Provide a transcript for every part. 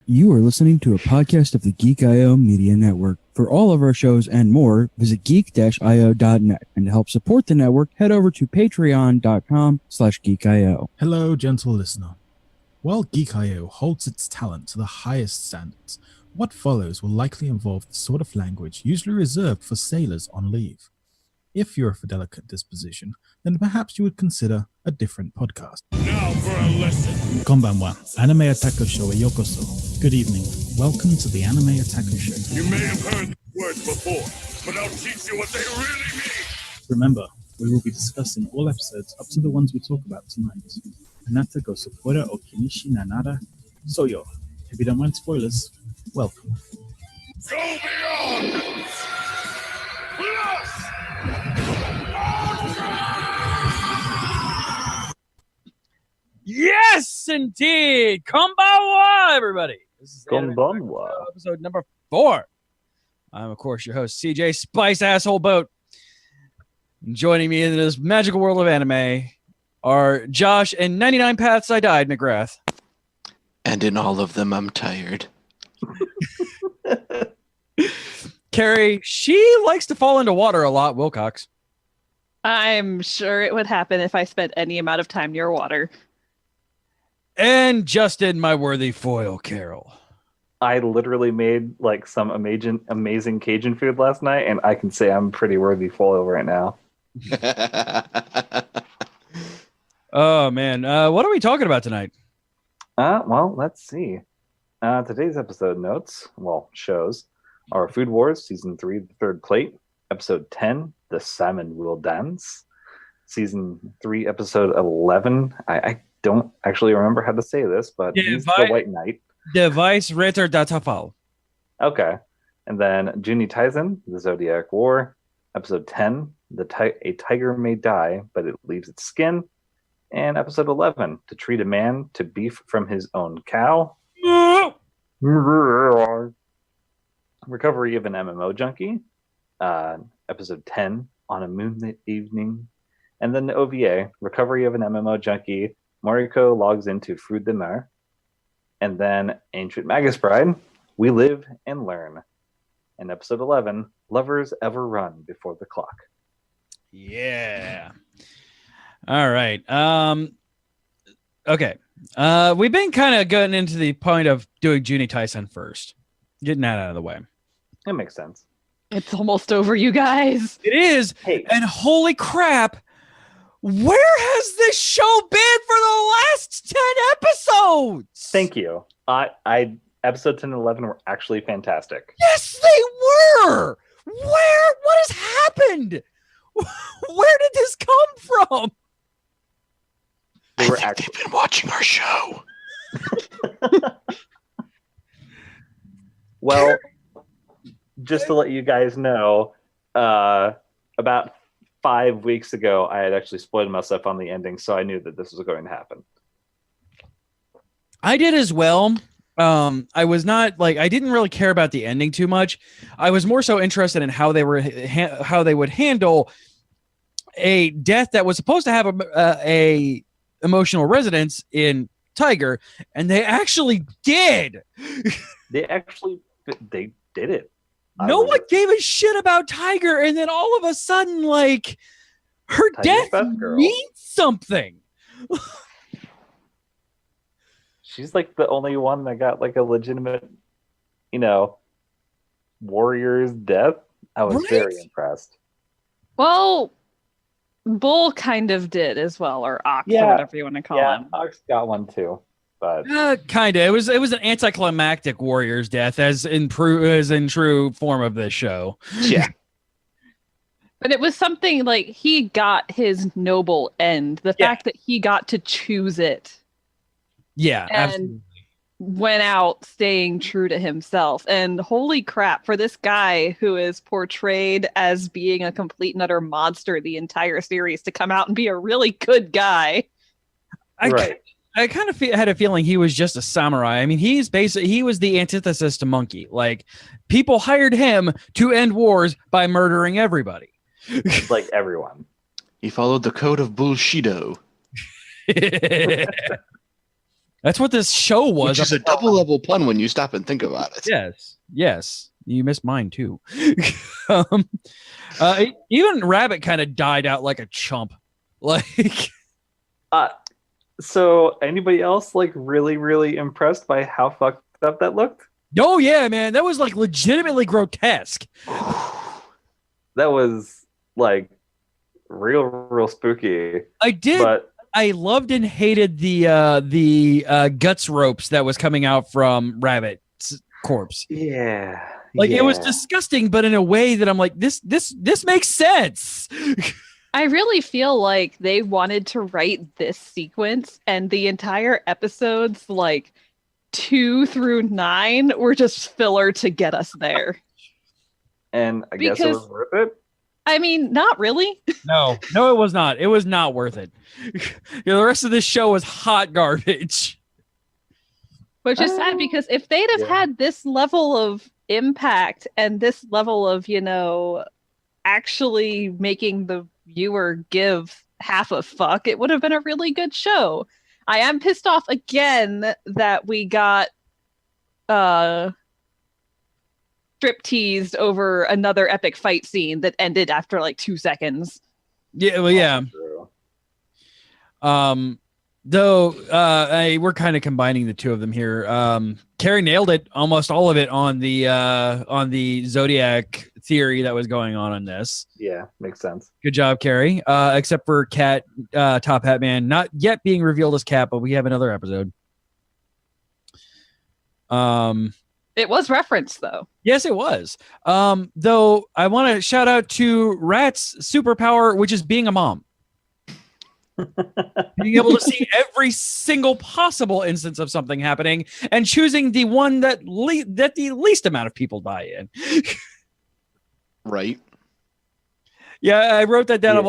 You are listening to a podcast of the Geek.io Media Network. For all of our shows and more, visit geek-io.net. And to help support the network, head over to patreon.com/geek.io. Hello, gentle listener. While Geek.io holds its talent to the highest standards, what follows will likely involve the sort of language usually reserved for sailors on leave. If you're of a delicate disposition, then perhaps you would consider a different podcast. Now for a lesson. Konbanwa, Anime Otaku Show e yokoso. Good evening. Welcome to the Anime Otaku Show. You may have heard the words before, but I'll teach you what they really mean. Remember, we will be discussing all episodes up to the ones we talk about tonight. Anata go supporter o kinishi nanara soyo. If you don't mind spoilers, welcome. Go beyond! Plus! Yes, indeed. Konbanwa, everybody. This is Konbanwa. Episode number 4. I'm, of course, your host, CJ Spice Asshole Boat. And joining me in this magical world of anime are Josh and 99 Paths I Died, McGrath. And in all of them, I'm tired. Carrie, she likes to fall into water a lot, Wilcox. I'm sure it would happen if I spent any amount of time near water. And Justin, my worthy foil, Carol. I literally made like some amazing Cajun food last night, and I can say I'm pretty worthy foil right now. Oh, man. What are we talking about tonight? Well, let's see. Today's episode notes, shows, are Food Wars, Season 3, The Third Plate, Episode 10, The Salmon Will Dance, Season 3, Episode 11. I don't actually remember how to say this, but he's the White Knight. Device Ritter Datafal. Okay. And then Juni Taisen, The Zodiac War, Episode 10, A Tiger May Die, but it leaves its skin, and Episode 11, To Treat a Man to Beef from His Own Cow. Recovery of an MMO Junkie, Episode 10, On a Moonlit Evening, and then the OVA, Recovery of an MMO Junkie, Moriko logs into Fruit de Mer, and then Ancient Magus Bride, We Live and Learn, and Episode 11, Lovers Ever Run Before the Clock. Yeah. All right. Okay. We've been kind of getting into the point of doing Juni Taisen first. Getting that out of the way. It makes sense. It's almost over, you guys. It is. Hey. And holy crap, where has this show been for the last 10 episodes? Thank you. Episode 10 and 11 were actually fantastic. Yes, they were. What has happened? Where did this come from? They've been watching our show. Well, just to let you guys know, about 5 weeks ago, I had actually spoiled myself on the ending, so I knew that this was going to happen. I did as well. I was not I didn't really care about the ending too much. I was more so interested in how they would handle a death that was supposed to have a emotional resonance in Tiger, and they actually did. They did it. No one gave a shit about Tiger, and then all of a sudden, her death means something. She's the only one that got a legitimate, warrior's death. I was very impressed. Well, Bull kind of did as well, or Ox, or whatever you want to call him. Ox got one too, but kind of. It was an anticlimactic warrior's death, as in true form of this show. Yeah. But it was something he got his noble end. The fact that he got to choose it. Yeah, and absolutely. Went out staying true to himself. And holy crap, for this guy who is portrayed as being a complete and utter monster the entire series to come out and be a really good guy. I kind of had a feeling he was just a samurai. I mean, he was the antithesis to Monkey. People hired him to end wars by murdering everybody. Everyone. He followed the code of Bullshido. That's what this show was. Which is a double level pun when you stop and think about it. Yes. You missed mine too. Even Rabbit kind of died out like a chump. Like, so anybody else like really, really impressed by how fucked up that looked? oh yeah, man, that was like legitimately grotesque. That was like real spooky. I loved and hated the guts ropes that was coming out from Rabbit's corpse. Yeah. Like it was disgusting, but in a way that I'm like, this makes sense. I really feel like they wanted to write this sequence, and the entire episodes, like 2 through 9, were just filler to get us there. And I guess it was worth it. I mean, not really. No, it was not. It was not worth it. The rest of this show was hot garbage. Which is sad because if they'd have had this level of impact and this level of, actually making the viewer give half a fuck, it would have been a really good show. I am pissed off again that we got strip teased over another epic fight scene that ended after like 2 seconds. Yeah, well, yeah. We're kind of combining the two of them here. Carrie nailed it, almost all of it on the Zodiac theory that was going on this. Yeah, makes sense. Good job, Carrie. Except for Cat, Top Hat Man, not yet being revealed as Cat, but we have another episode. It was referenced though. Yes, it was. Though I want to shout out to Rat's superpower, which is being a mom. Being able to see every single possible instance of something happening and choosing the one that the least amount of people die in. Right. Yeah, I wrote that down.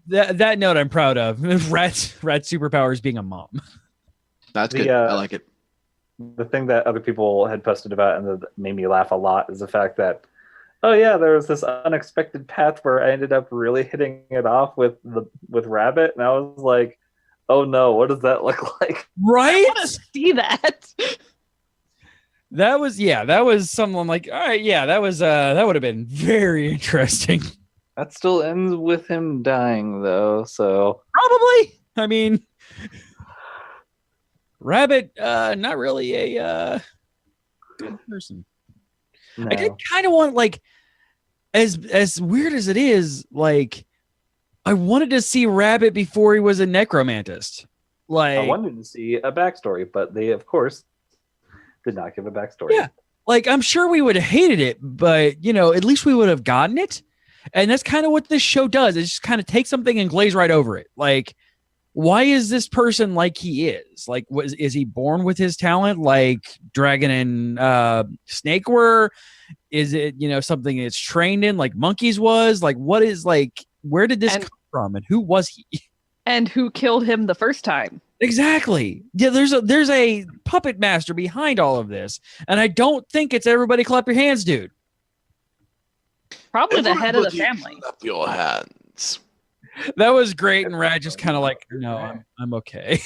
That note I'm proud of. Rat's superpower is being a mom. That's good. I like it. The thing that other people had posted about and that made me laugh a lot is the fact that, oh yeah, there was this unexpected path where I ended up really hitting it off with Rabbit, and I was like, oh no, what does that look like? Right? I want to see that. That was something like, all right, yeah, that would have been very interesting. That still ends with him dying though, so probably. I mean, Rabbit, not really a good person. No. I did kind of want, like, as weird as it is, like, I wanted to see Rabbit before he was a necromantist. Like, I wanted to see a backstory, but they, of course, did not give a backstory. Yeah, like, I'm sure we would have hated it, but, at least we would have gotten it. And that's kind of what this show does. It just kind of takes something and glaze right over it. Like, why is this person like he is? Like, is he born with his talent like Dragon and Snake were? Is it, something it's trained in like Monkeys was? Like, what is, like, where did this come from and who was he? And who killed him the first time? Exactly. Yeah, there's a puppet master behind all of this. And I don't think it's everybody clap your hands, dude. Probably the head of the family. Up your hands. That was great, and Rad just kind of like, no, I'm okay.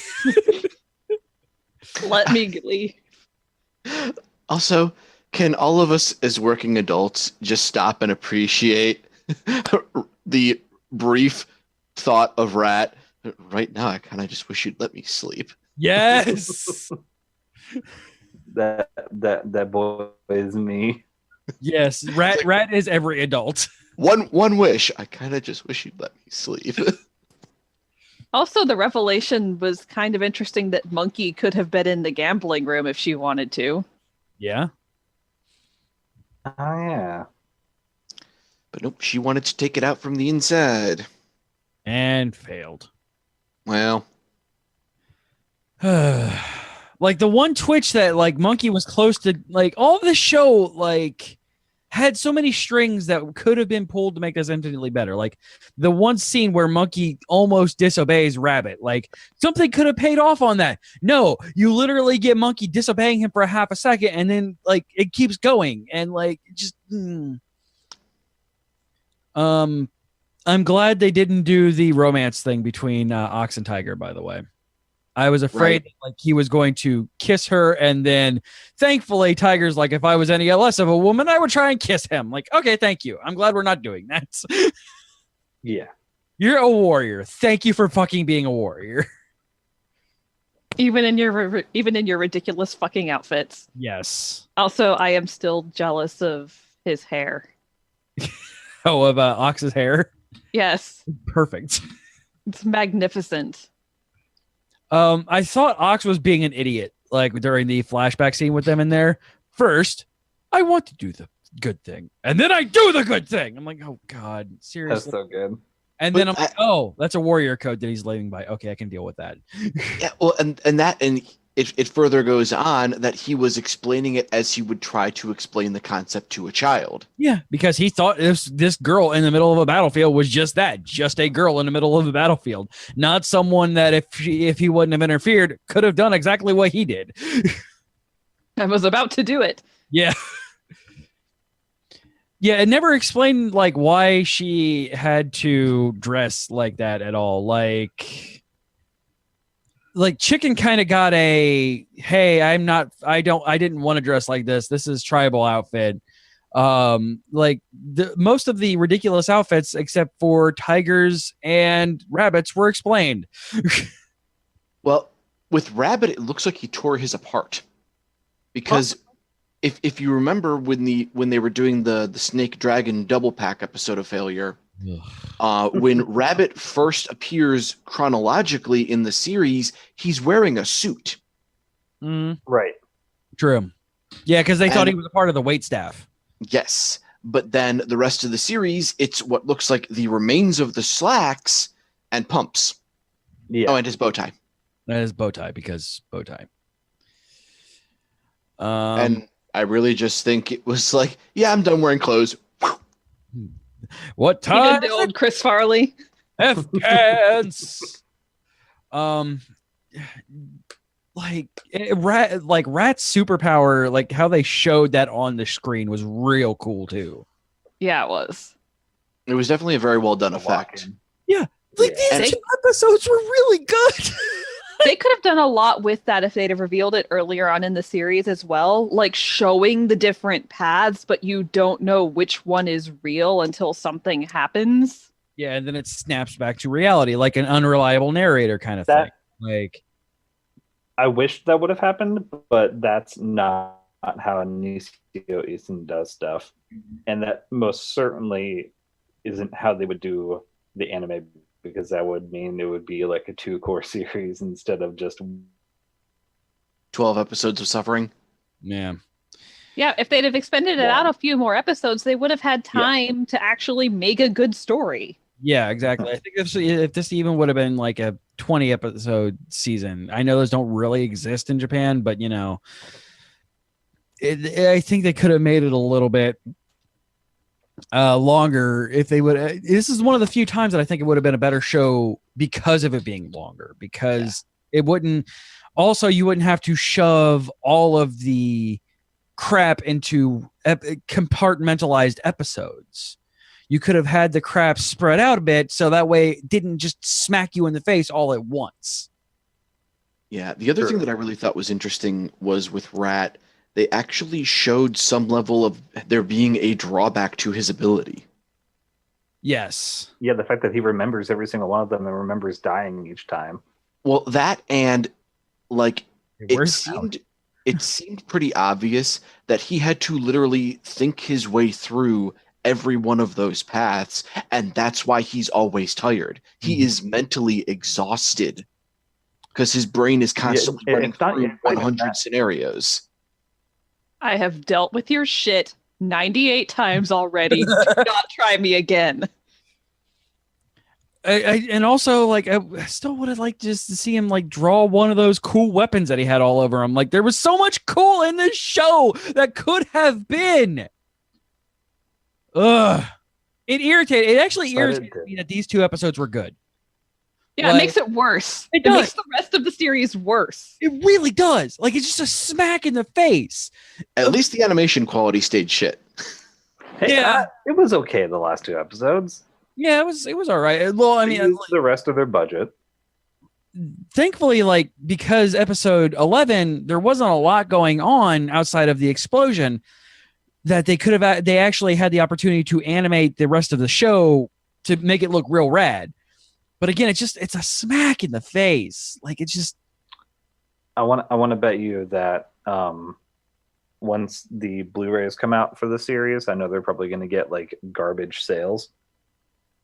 Let me leave. Also, can all of us as working adults just stop and appreciate the brief thought of Rat? Right now, I kind of just wish you'd let me sleep. Yes. that boy is me. Yes, Rat is every adult. One wish. I kind of just wish you'd let me sleep. Also, the revelation was kind of interesting that Monkey could have been in the gambling room if she wanted to. Yeah. Oh, yeah. But nope, she wanted to take it out from the inside. And failed. Well. Like, the one twitch that, like, Monkey was close to, like, all of the show, like, had so many strings that could have been pulled to make this infinitely better. Like, the one scene where Monkey almost disobeys Rabbit. Like, something could have paid off on that. No, you literally get Monkey disobeying him for a half a second, and then, like, it keeps going. And, like, just... I'm glad they didn't do the romance thing between Ox and Tiger, by the way. I was afraid like he was going to kiss her, and then thankfully Tiger's like, if I was any less of a woman, I would try and kiss him. Like, okay, thank you. I'm glad we're not doing that. Yeah. You're a warrior. Thank you for fucking being a warrior. Even in your ridiculous fucking outfits. Yes. Also, I am still jealous of his hair. Oh, of Ox's hair. Yes, Perfect. it's magnificent. I thought Ox was being an idiot, like during the flashback scene with them in there. First, I want to do the good thing, and then I do the good thing. I'm like, oh god, seriously. That's so good. And then I'm like, oh, that's a warrior code that he's living by. Okay, I can deal with that. Yeah, well, and it further goes on that he was explaining it as he would try to explain the concept to a child. Yeah, because he thought this girl in the middle of a battlefield was just that, just a girl in the middle of a battlefield, not someone that if he wouldn't have interfered could have done exactly what he did. I was about to do it. Yeah. Yeah, it never explained like why she had to dress like that at all. Like Chicken kind of got a, hey, I didn't want to dress like this. This is tribal outfit. Like most of the ridiculous outfits except for tigers and rabbits were explained. Well, with Rabbit, it looks like he tore his apart because if you remember when they were doing the Snake Dragon double pack episode of Failure, when Rabbit first appears chronologically in the series, he's wearing a suit. Right. True. Yeah, because they thought he was a part of the waitstaff. Yes, but then the rest of the series, it's what looks like the remains of the slacks and pumps. Yeah. Oh, and his bow tie. That is bow tie because bow tie. And I really just think it was like, yeah, I'm done wearing clothes. What He time? did the old Chris Farley. F-cans. Rat's superpower, like how they showed that on the screen was real cool too. Yeah, it was. It was definitely a very well done effect. Yeah, like these 2 episodes were really good. They could have done a lot with that if they'd have revealed it earlier on in the series as well, like showing the different paths, but you don't know which one is real until something happens. Yeah, and then it snaps back to reality, like an unreliable narrator kind of thing. Like, I wish that would have happened, but that's not how Nisio Isin does stuff. And that most certainly isn't how they would do the anime, because that would mean it would be like a 2-core series instead of just 12 episodes of suffering. yeah. Yeah, if they'd have expended it out a few more episodes, they would have had time to actually make a good story. Yeah, exactly. I think if this even would have been like a 20 episode season, I know those don't really exist in Japan, but you know, I think they could have made it a little bit longer if they would. This is one of the few times that I think it would have been a better show because of it being longer, because it wouldn't. Also, you wouldn't have to shove all of the crap into compartmentalized episodes. You could have had the crap spread out a bit so that way it didn't just smack you in the face all at once. Yeah, the other thing that I really thought was interesting was with Rat, they actually showed some level of there being a drawback to his ability. Yes. Yeah, the fact that he remembers every single one of them and remembers dying each time. Well, that and like Where's it seemed pretty obvious that he had to literally think his way through every one of those paths, and that's why he's always tired. He is mentally exhausted because his brain is constantly running through 100 scenarios. I have dealt with your shit 98 times already. Do not try me again. And also, like, I still would have liked just to see him like draw one of those cool weapons that he had all over him. Like, there was so much cool in this show that could have been. Ugh. It actually irritated me that these 2 episodes were good. Yeah, Like, it makes it worse. It makes the rest of the series worse. It really does. Like, it's just a smack in the face. At least the animation quality stayed shit. Hey, Yeah. it was okay the last 2 episodes. Yeah, it was all right. Well, I They mean, used the rest of their budget. thankfully, like, because episode 11, there wasn't a lot going on outside of the explosion that they actually had the opportunity to animate the rest of the show to make it look real rad. But again, it's a smack in the face. Like, it's just, I want to bet you that once the Blu-rays come out for the series, I know they're probably going to get like garbage sales,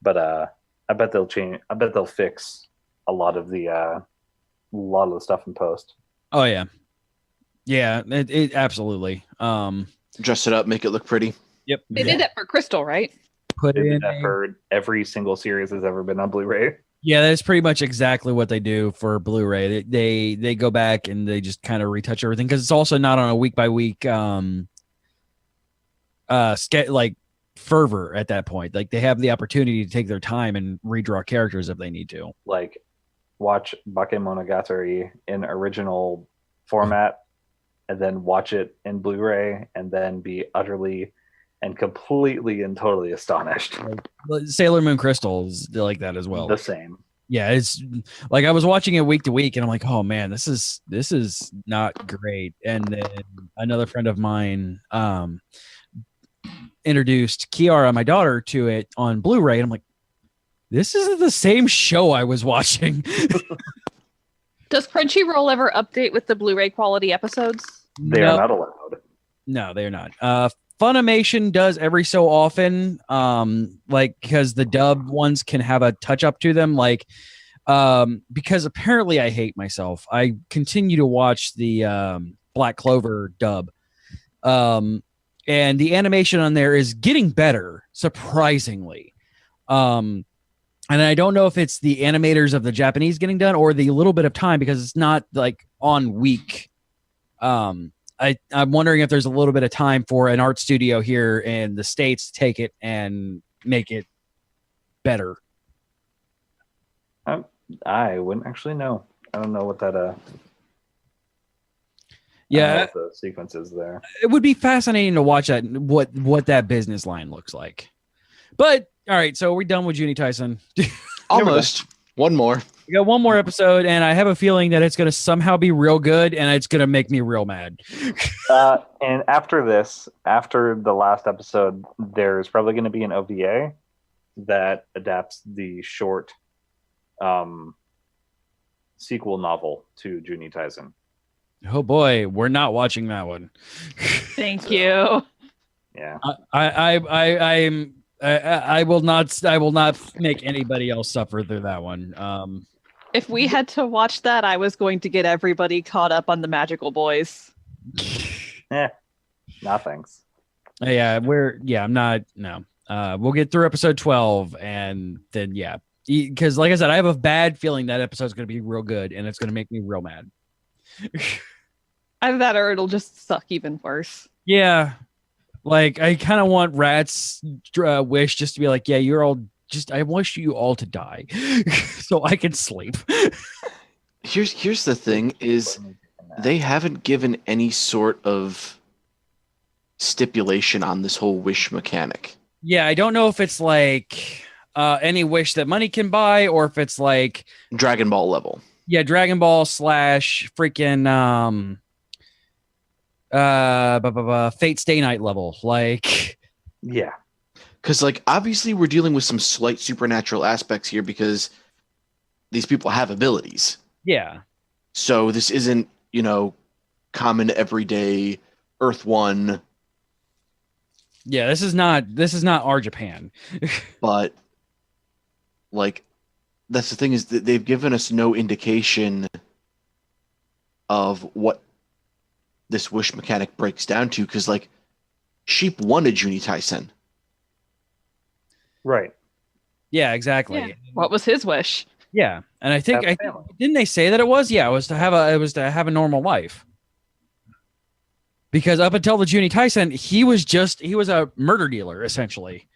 but I bet they'll change. I bet they'll fix a lot of the stuff in post. oh yeah, yeah, it absolutely. Dress it up, make it look pretty. Yep, They did that for Crystal, right? put They in did that for every single series that's ever been on Blu-ray. Yeah, that's pretty much exactly what they do for Blu-ray. They go back and they just kind of retouch everything because it's also not on a week by week like fervor at that point. Like, they have the opportunity to take their time and redraw characters if they need to. Like, watch Bakemonogatari in original format, and then watch it in Blu-ray, and then be utterly and completely and totally astonished. Sailor Moon Crystal is like that as well. The same. Yeah, it's like I was watching it week to week, and I'm like, oh man, this is not great. And then another friend of mine introduced Kiara, my daughter, to it on Blu-ray, and I'm like, this isn't the same show I was watching. Does Crunchyroll ever update with the Blu-ray quality episodes? They are not allowed. No, they're not. Funimation does every so often, like, because the dub ones can have a touch up to them, like, because apparently I hate myself. I continue to watch the Black Clover dub, and the animation on there is getting better, surprisingly. And I don't know if it's the animators of the Japanese getting done or the little bit of time, because it's not like on week. I'm wondering if there's a little bit of time for an art studio here in the States to take it and make it better. I wouldn't actually know. I don't know what that Yeah, the sequence is there. it would be fascinating to watch that, what that business line looks like. But all right, so we're done with Juni Taisen. Almost. One more. We got one more episode, and I have a feeling that it's going to somehow be real good, and it's going to make me real mad. And after this, after the last episode, there's probably going to be an OVA that adapts the short sequel novel to Juni Taisen. Oh boy, we're not watching that one. Thank you. Yeah. I will not make anybody else suffer through that one. If we had to watch that, I was going to get everybody caught up on the Magical Boys. No thanks. I'm not. No. We'll get through episode 12, and then because like I said, I have a bad feeling that episode's going to be real good, and it's going to make me real mad. Either that or it'll just suck even worse. Yeah. Like, I kind of want Rat's wish just to be like, yeah, you're all just, I wish you all to die so I can sleep. Here's the thing is they haven't given any sort of stipulation on this whole wish mechanic. Yeah, I don't know if it's like any wish that money can buy, or if it's like Dragon Ball level. Yeah, Dragon Ball / freaking Fate Stay Night level. Like, yeah. Because, like, obviously we're dealing with some slight supernatural aspects here because these people have abilities. Yeah. So this isn't, common everyday Earth 1. Yeah, this is not our Japan. But, like, that's the thing is that they've given us no indication of what this wish mechanic breaks down to, because, like, Sheep wanted Juni Taisen. Right. Yeah, exactly. Yeah. What was his wish? Yeah, and I think didn't they say that it was? Yeah, it was to have a normal life. Because up until the Juni Taisen, he was a murder dealer essentially.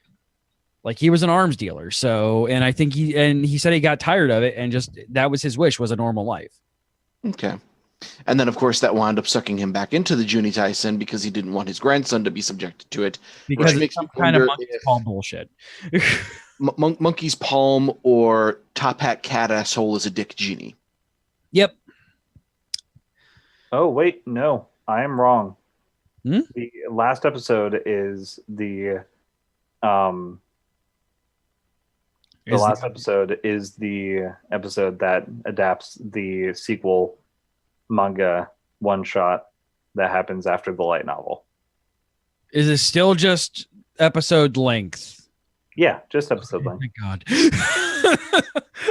Like, he was an arms dealer. So, and I think he said he got tired of it, and just that was his wish, was a normal life. Okay. And then, of course, that wound up sucking him back into the Juni Taisen because he didn't want his grandson to be subjected to it. Because which makes some me kind of wonder monkey's if palm bullshit. Monkey's Palm or Top Hat Cat Asshole is a dick genie. Yep. Oh wait, no, I am wrong. Hmm? The last episode is the episode is the episode that adapts the sequel manga one shot that happens after the light novel. Is it still just episode length? Yeah, just episode length. Thank God.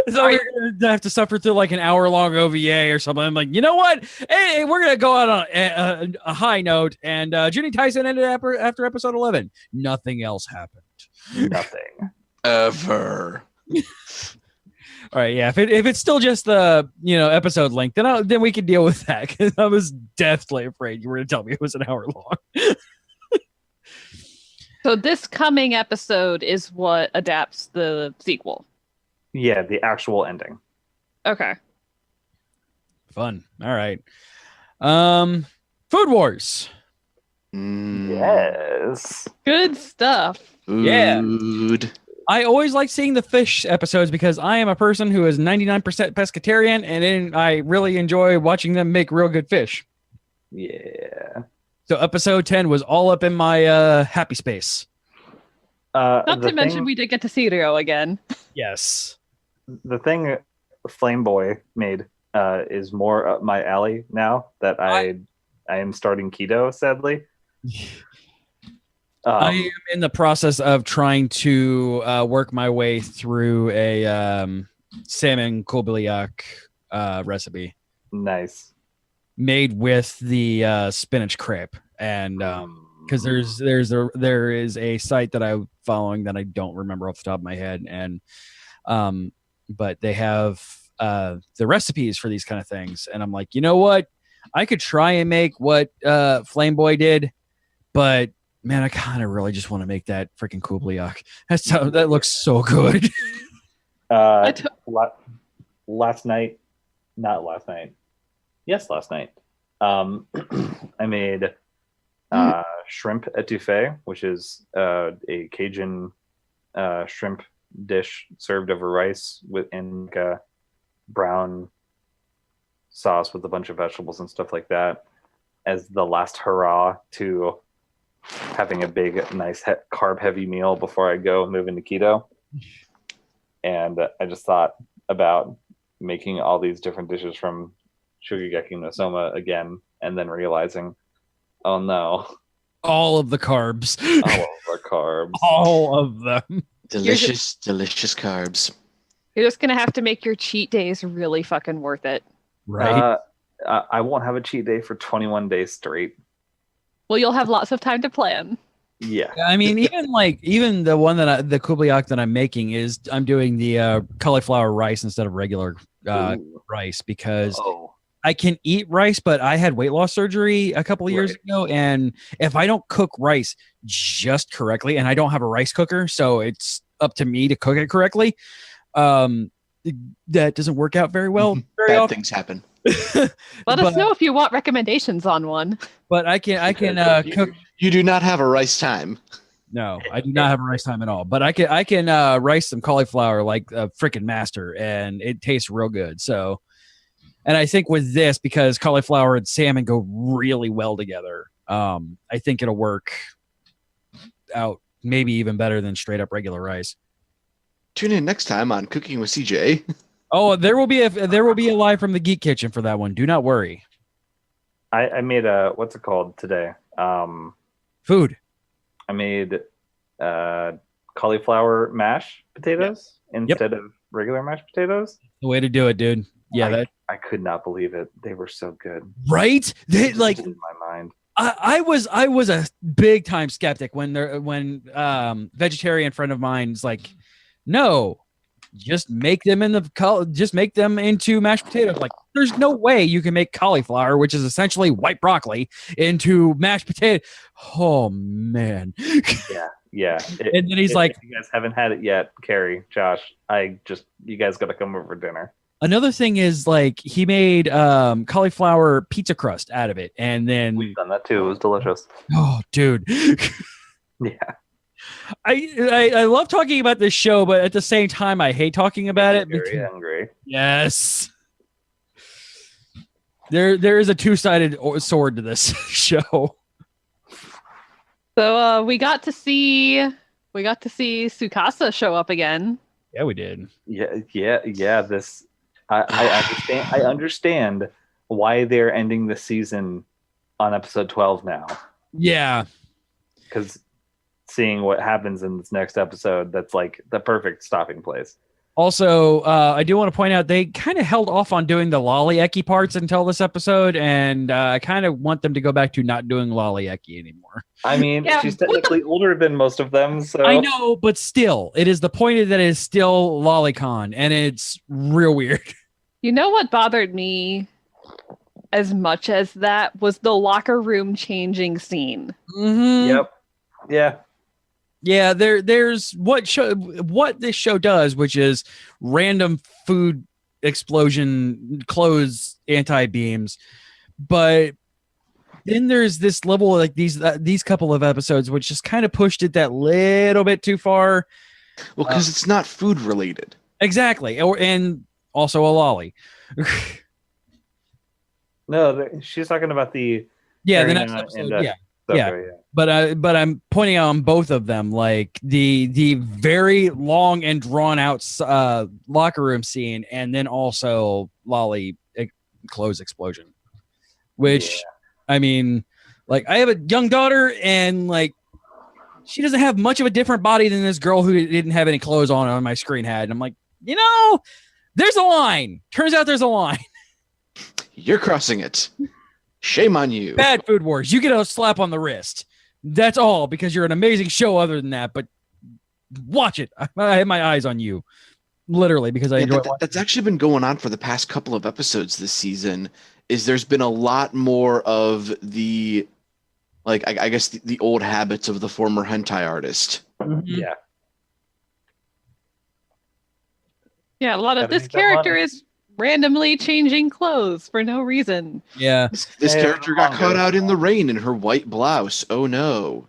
So we're gonna have to suffer through like an hour-long OVA or something. I'm like, you know what? Hey, we're gonna go out on a high note. And Juni Taisen ended after episode 11. Nothing else happened. Nothing. Ever. All right, yeah. If it's still just the episode length, then we can deal with that. Because I was deathly afraid you were gonna tell me it was an hour long. So this coming episode is what adapts the sequel. Yeah, the actual ending. Okay. Fun. All right. Food Wars. Yes. Good stuff. Yeah. Food. I always like seeing the fish episodes because I am a person who is 99% pescatarian, and I really enjoy watching them make real good fish. Yeah. So episode 10 was all up in my happy space. Not to mention we did get to see Rio again. Yes. The thing Flame Boy made is more up my alley now that I am starting keto, sadly. I am in the process of trying to work my way through a salmon kubiliak recipe. Nice. Made with the spinach crepe, and because there is a site that I'm following that I don't remember off the top of my head, and but they have the recipes for these kind of things, and I'm like, you know what, I could try and make what Flame Boy did, but man, I kind of really just want to make that freaking kubiliak. That looks so good. Last night. Yes, last night. I made shrimp etouffee, which is a Cajun shrimp dish served over rice in like a brown sauce with a bunch of vegetables and stuff like that, as the last hurrah to having a big, nice carb-heavy meal before I go move into keto. And I just thought about making all these different dishes from Shugigeki no Soma again, and then realizing, oh no, All of the carbs. all of our carbs. All of them. Delicious carbs. You're just gonna have to make your cheat days really fucking worth it. Right. I won't have a cheat day for 21 days straight. Well, you'll have lots of time to plan. Yeah. I mean, even the one the kubiliak that I'm making is I'm doing the cauliflower rice instead of regular rice because I can eat rice, but I had weight loss surgery a couple of years ago, and if I don't cook rice just correctly, and I don't have a rice cooker, so it's up to me to cook it correctly, that doesn't work out very well. Very Bad often. things happen. Let us know if you want recommendations on one. But I can cook. You do not have a rice time. No, I do not have a rice time at all. But I can rice some cauliflower like a freaking master, and it tastes real good. So, and I think with this, because cauliflower and salmon go really well together, I think it'll work out maybe even better than straight up regular rice. Tune in next time on Cooking with CJ. Oh, there will be a live from the Geek Kitchen for that one. Do not worry. I made a, what's it called today? Food. I made cauliflower mashed potatoes instead of regular mashed potatoes. The way to do it, dude. Yeah, I could not believe it. They were so good. Right? They like in my mind. I was a big time skeptic when vegetarian friend of mine's like, no, just make them into mashed potatoes. Like, there's no way you can make cauliflower, which is essentially white broccoli, into mashed potato. Oh man. Yeah. And then he's like, if you guys haven't had it yet, Carrie, Josh, you guys got to come over for dinner. Another thing is like he made cauliflower pizza crust out of it, and then We've done that too. It was delicious. oh, dude. Yeah. I love talking about this show, but at the same time, I hate talking about it. Very hungry. Yes. There is a two-sided sword to this show. So we got to see Tsukasa show up again. Yeah, we did. Yeah. This I understand why they're ending the season on episode 12 now. Yeah, because seeing what happens in this next episode, that's like the perfect stopping place. Also, I do want to point out they kind of held off on doing the lolly Eki parts until this episode, and I kind of want them to go back to not doing lolly Eki anymore. I mean, Yeah, she's technically older than most of them, so I know, but still, it is the point that it is still lolicon, and it's real weird. You know what bothered me as much as that was the locker room changing scene. Mm-hmm. Yep. Yeah. Yeah, there's what this show does, which is random food explosion, clothes anti-beams, but then there's this level like these couple of episodes which just kind of pushed it that little bit too far. Well, because it's not food related. Exactly, and also a lolly. No, she's talking about the Yeah, the Arena next episode. and, Yeah. Soko, yeah. But I'm pointing out on both of them, like the very long and drawn out locker room scene, and then also lolly clothes explosion, which I mean, like I have a young daughter, and like she doesn't have much of a different body than this girl who didn't have any clothes on my screen had, and I'm like, there's a line. Turns out there's a line. You're crossing it. Shame on you. Bad Food Wars. You get a slap on the wrist. That's all, because you're an amazing show other than that, but watch it. I have my eyes on you. Literally, because I enjoy that's actually been going on for the past couple of episodes this season, is there's been a lot more of the, like, I guess the old habits of the former hentai artist. Mhm. Yeah. Yeah, a lot of Gotta this make that character money. is randomly changing clothes for no reason. Yeah. This Yeah, character got manga. caught out in the rain in her white blouse. Oh no.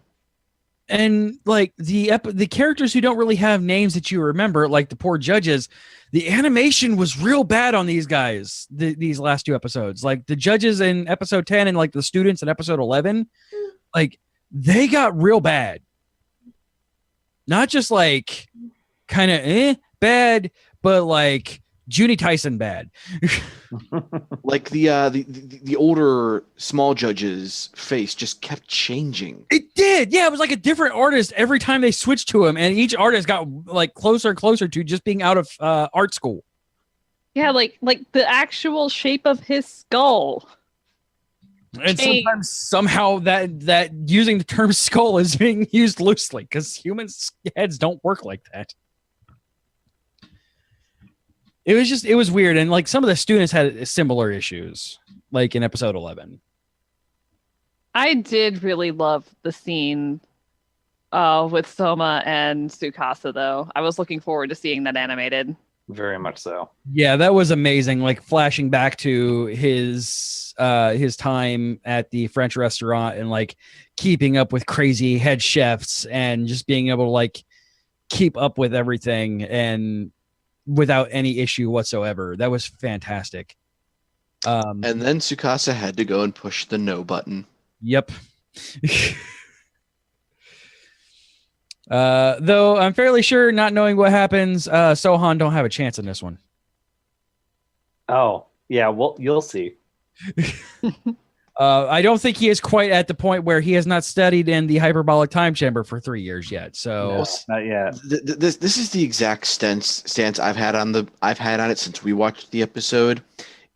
And like the characters who don't really have names that you remember, like the poor judges, the animation was real bad on these guys. These last two episodes, like the judges in episode 10 and like the students in episode 11, like they got real bad. Not just like kind of bad, but like Juni Taisen bad. Like the older small judge's face just kept changing. It did. Yeah, it was like a different artist every time they switched to him, and each artist got like closer and closer to just being out of art school. Yeah, like the actual shape of his skull. And Change. sometimes somehow that using the term skull is being used loosely because humans' heads don't work like that. It was weird, and like some of the students had similar issues, like in episode 11. I did really love the scene with Soma and Tsukasa, though. I was looking forward to seeing that animated. Very much so. Yeah, that was amazing. Like flashing back to his time at the French restaurant and like keeping up with crazy head chefs and just being able to like keep up with everything and without any issue whatsoever. That was fantastic. And then Tsukasa had to go and push the no button. Yep. Though I'm fairly sure, not knowing what happens, Sohan don't have a chance in this one. Oh, yeah, well, you'll see. I don't think he is quite at the point where he has not studied in the hyperbolic time chamber for 3 years yet. So No, not yet. This is the exact stance I've had on it since we watched the episode.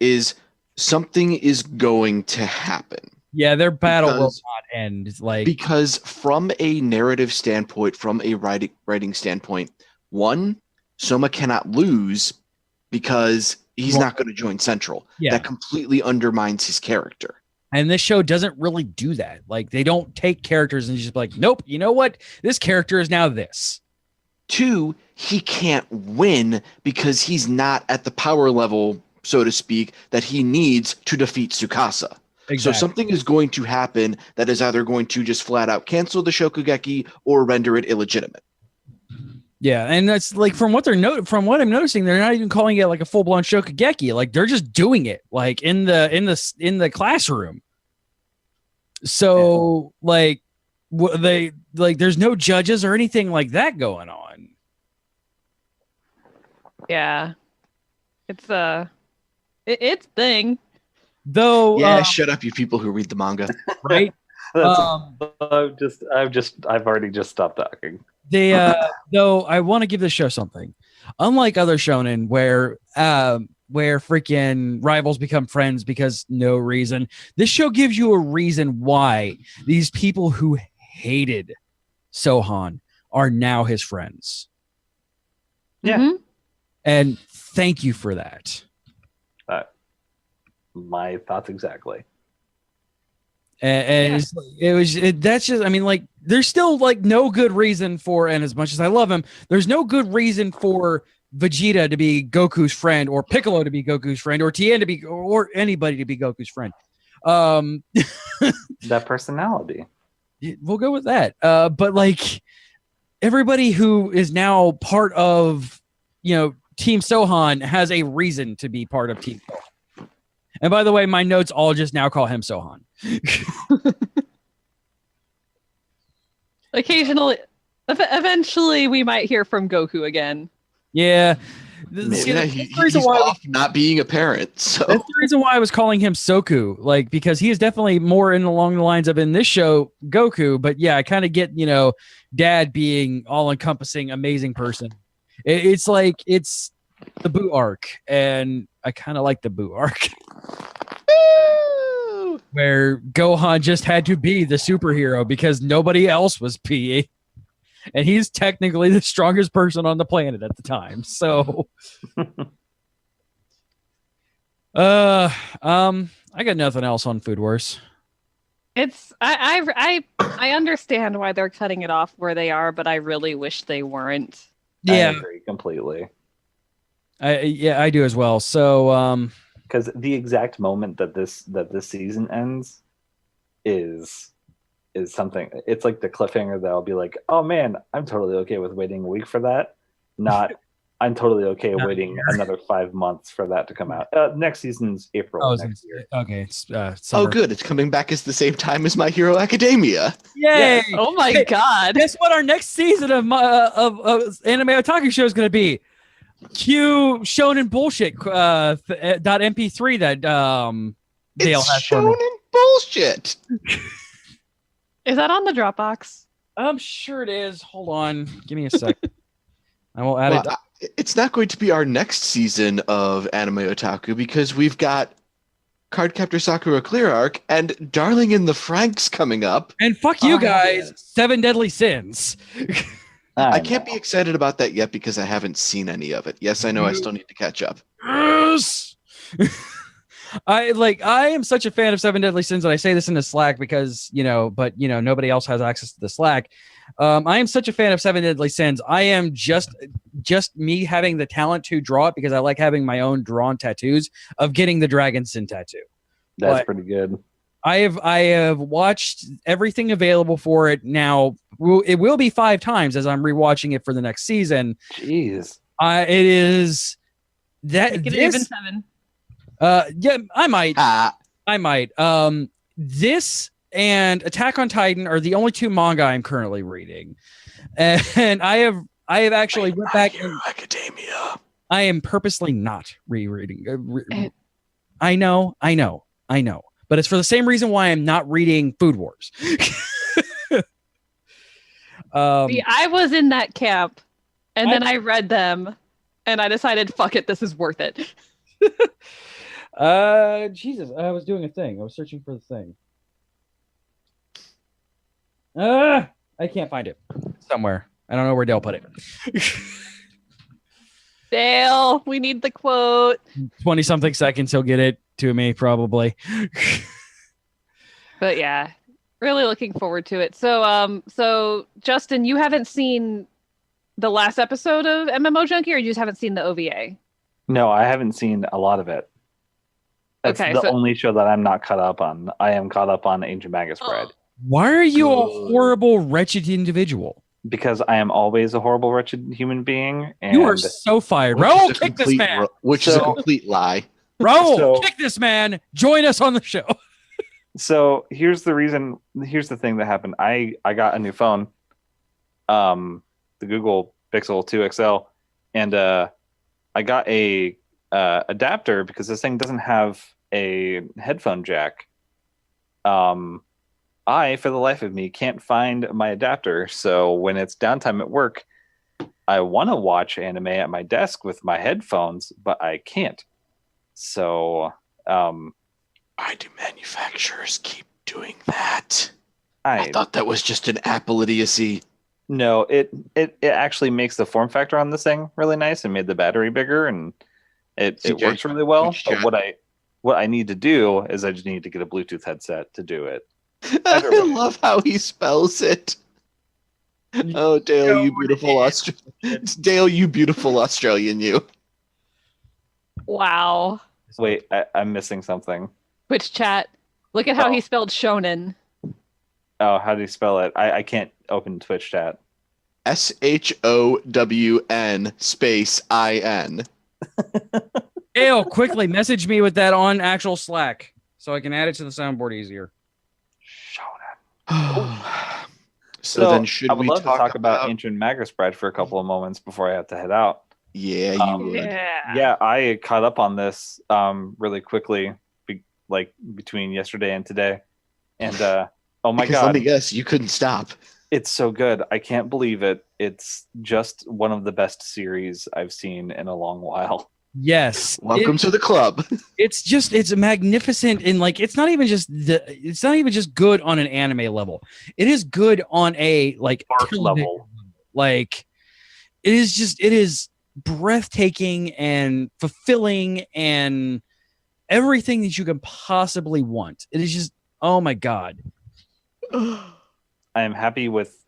Is something is going to happen. yeah, their battle will Because- not end. Like Because from a narrative standpoint, from a writing standpoint, one, Soma cannot lose because he's not going to join Central. Yeah. That completely undermines his character. and this show doesn't really do that. Like they don't take characters and just be like, nope, you know what? This character is now this. Two, he can't win because he's not at the power level, so to speak, that he needs to defeat Tsukasa. So something is going to happen that is either going to just flat out cancel the Shokugeki or render it illegitimate. Yeah, and that's like from what I'm noticing, they're not even calling it like a full blown shokugeki. Like they're just doing it like in the classroom. So like they like there's no judges or anything like that going on. Yeah. It's it's thing. Though Yeah, shut up, you people who read the manga. right? I've already just stopped talking. They though I want to give this show something. Unlike other shonen where freaking rivals become friends because no reason, this show gives you a reason why these people who hated Sohan are now his friends. Yeah. Mhm. And thank you for that. My thoughts exactly. And that's just, I mean, like, there's still like no good reason for, and as much as I love him, there's no good reason for Vegeta to be Goku's friend, or Piccolo to be Goku's friend, or Tien to be, or anybody to be Goku's friend. That personality. We'll go with that. But like everybody who is now part of, Team Sohan has a reason to be part of Team Sohan. And by the way, my notes all just now call him Sohan. Occasionally, eventually, we might hear from Goku again. Yeah. Maybe he's off not being a parent. So that's the reason why I was calling him Soku, like, because he is definitely more along the lines of in this show Goku. But yeah, I kind of get, Dad being all encompassing, amazing person. It's like it's the Boo arc, and I kind of like the Boo arc. Where Gohan just had to be the superhero because nobody else was peeing. And he's technically the strongest person on the planet at the time. So I got nothing else on Food Wars. It's I understand why they're cutting it off where they are, but I really wish they weren't. Yeah. I agree completely. I do as well. So because the exact moment that this season ends is something. It's like the cliffhanger that I'll be like, oh man, I'm totally okay with waiting a week for that. Not I'm totally okay waiting another 5 months for that to come out. Next season's April next year. Okay, it's oh summer. good, it's coming back as the same time as My Hero Academia. Yay! Yeah. Oh my god! Guess what? Our next season of Anime Otaku show is going to be Q Shonen bullshit .mp3 that Dale It's has for me. shonen bullshit. Is that on the Dropbox? I'm sure it is. Hold on, give me a second. I will add it. It's not going to be our next season of Anime Otaku because we've got Cardcaptor Sakura Clear Arc and Darling in the Franxx coming up. And fuck you guys, 7 Deadly Sins. I can't be excited about that yet because I haven't seen any of it. Yes, I know I still need to catch up. Yes. I am such a fan of 7 Deadly Sins, and I say this in the Slack because nobody else has access to the Slack. I am such a fan of 7 Deadly Sins. I am just me having the talent to draw it because I like having my own drawn tattoos of getting the Dragon Sin tattoo. That's pretty good. I have watched everything available for it now. It will be 5 times as I'm rewatching it for the next season. Jeez. It is that Make it this, even 7. yeah, I might. Ah, I might. This and Attack on Titan are the only 2 manga I'm currently reading, and I have actually went back and Academia. I am purposely not rereading. I know, but it's for the same reason why I'm not reading Food Wars. See, I was in that camp, and then I read them, and I decided, fuck it, this is worth it. Jesus, I was doing a thing. I was searching for the thing. I can't find it. Somewhere. I don't know where Dale put it. Dale, we need the quote. 20-something seconds, he'll get it to me, probably. But yeah, really looking forward to it. So Justin, you haven't seen the last episode of MMO Junkie, or you just haven't seen the OVA? No, I haven't seen a lot of it. That's the only show that I'm not caught up on. I am caught up on Ancient Magus Bride. Why are you a horrible, wretched individual? because I am always a horrible, wretched human being. And You are so fired. Which Raul, is a kick this complete man. which is a So- complete lie. Raul, So- kick this man. Join us on the show. So here's the reason. Here's the thing that happened. I got a new phone, the Google Pixel 2 XL, and I got a adapter because this thing doesn't have a headphone jack. I, for the life of me, can't find my adapter. So when it's downtime at work, I want to watch anime at my desk with my headphones, but I can't. So Why do manufacturers keep doing that? I I thought that was just an Apple idiocy. No, it actually makes the form factor on this thing really nice and made the battery bigger, and it CJ, works really well. which But chat? what I need to do is I just need to get a Bluetooth headset to do it. I Either way. love how he spells it. Oh, Dale, you beautiful Australian. Dale, you beautiful Australian, you. Wow. Wait, I'm missing something. Twitch chat. Look at how Oh. he spelled shonen. Oh, how do you spell it? I can't open Twitch chat. SHOWN space IN. Ew, quickly message me with that on actual Slack so I can add it to the soundboard easier. So then should I would we love to talk about about Ancient Magus Bride for a couple of moments before I have to head out. Yeah, you Um, would. Yeah, I caught up on this really quickly, between yesterday and today, and oh my Because god, let me guess, you couldn't stop. it's so good! I can't believe it. It's just one of the best series I've seen in a long while. Yes. Welcome to the club. It's magnificent, and like it's not even just good on an anime level. It is good on a like Art television level. Like it is breathtaking and fulfilling and everything that you can possibly want. It is just, oh my god. I am happy with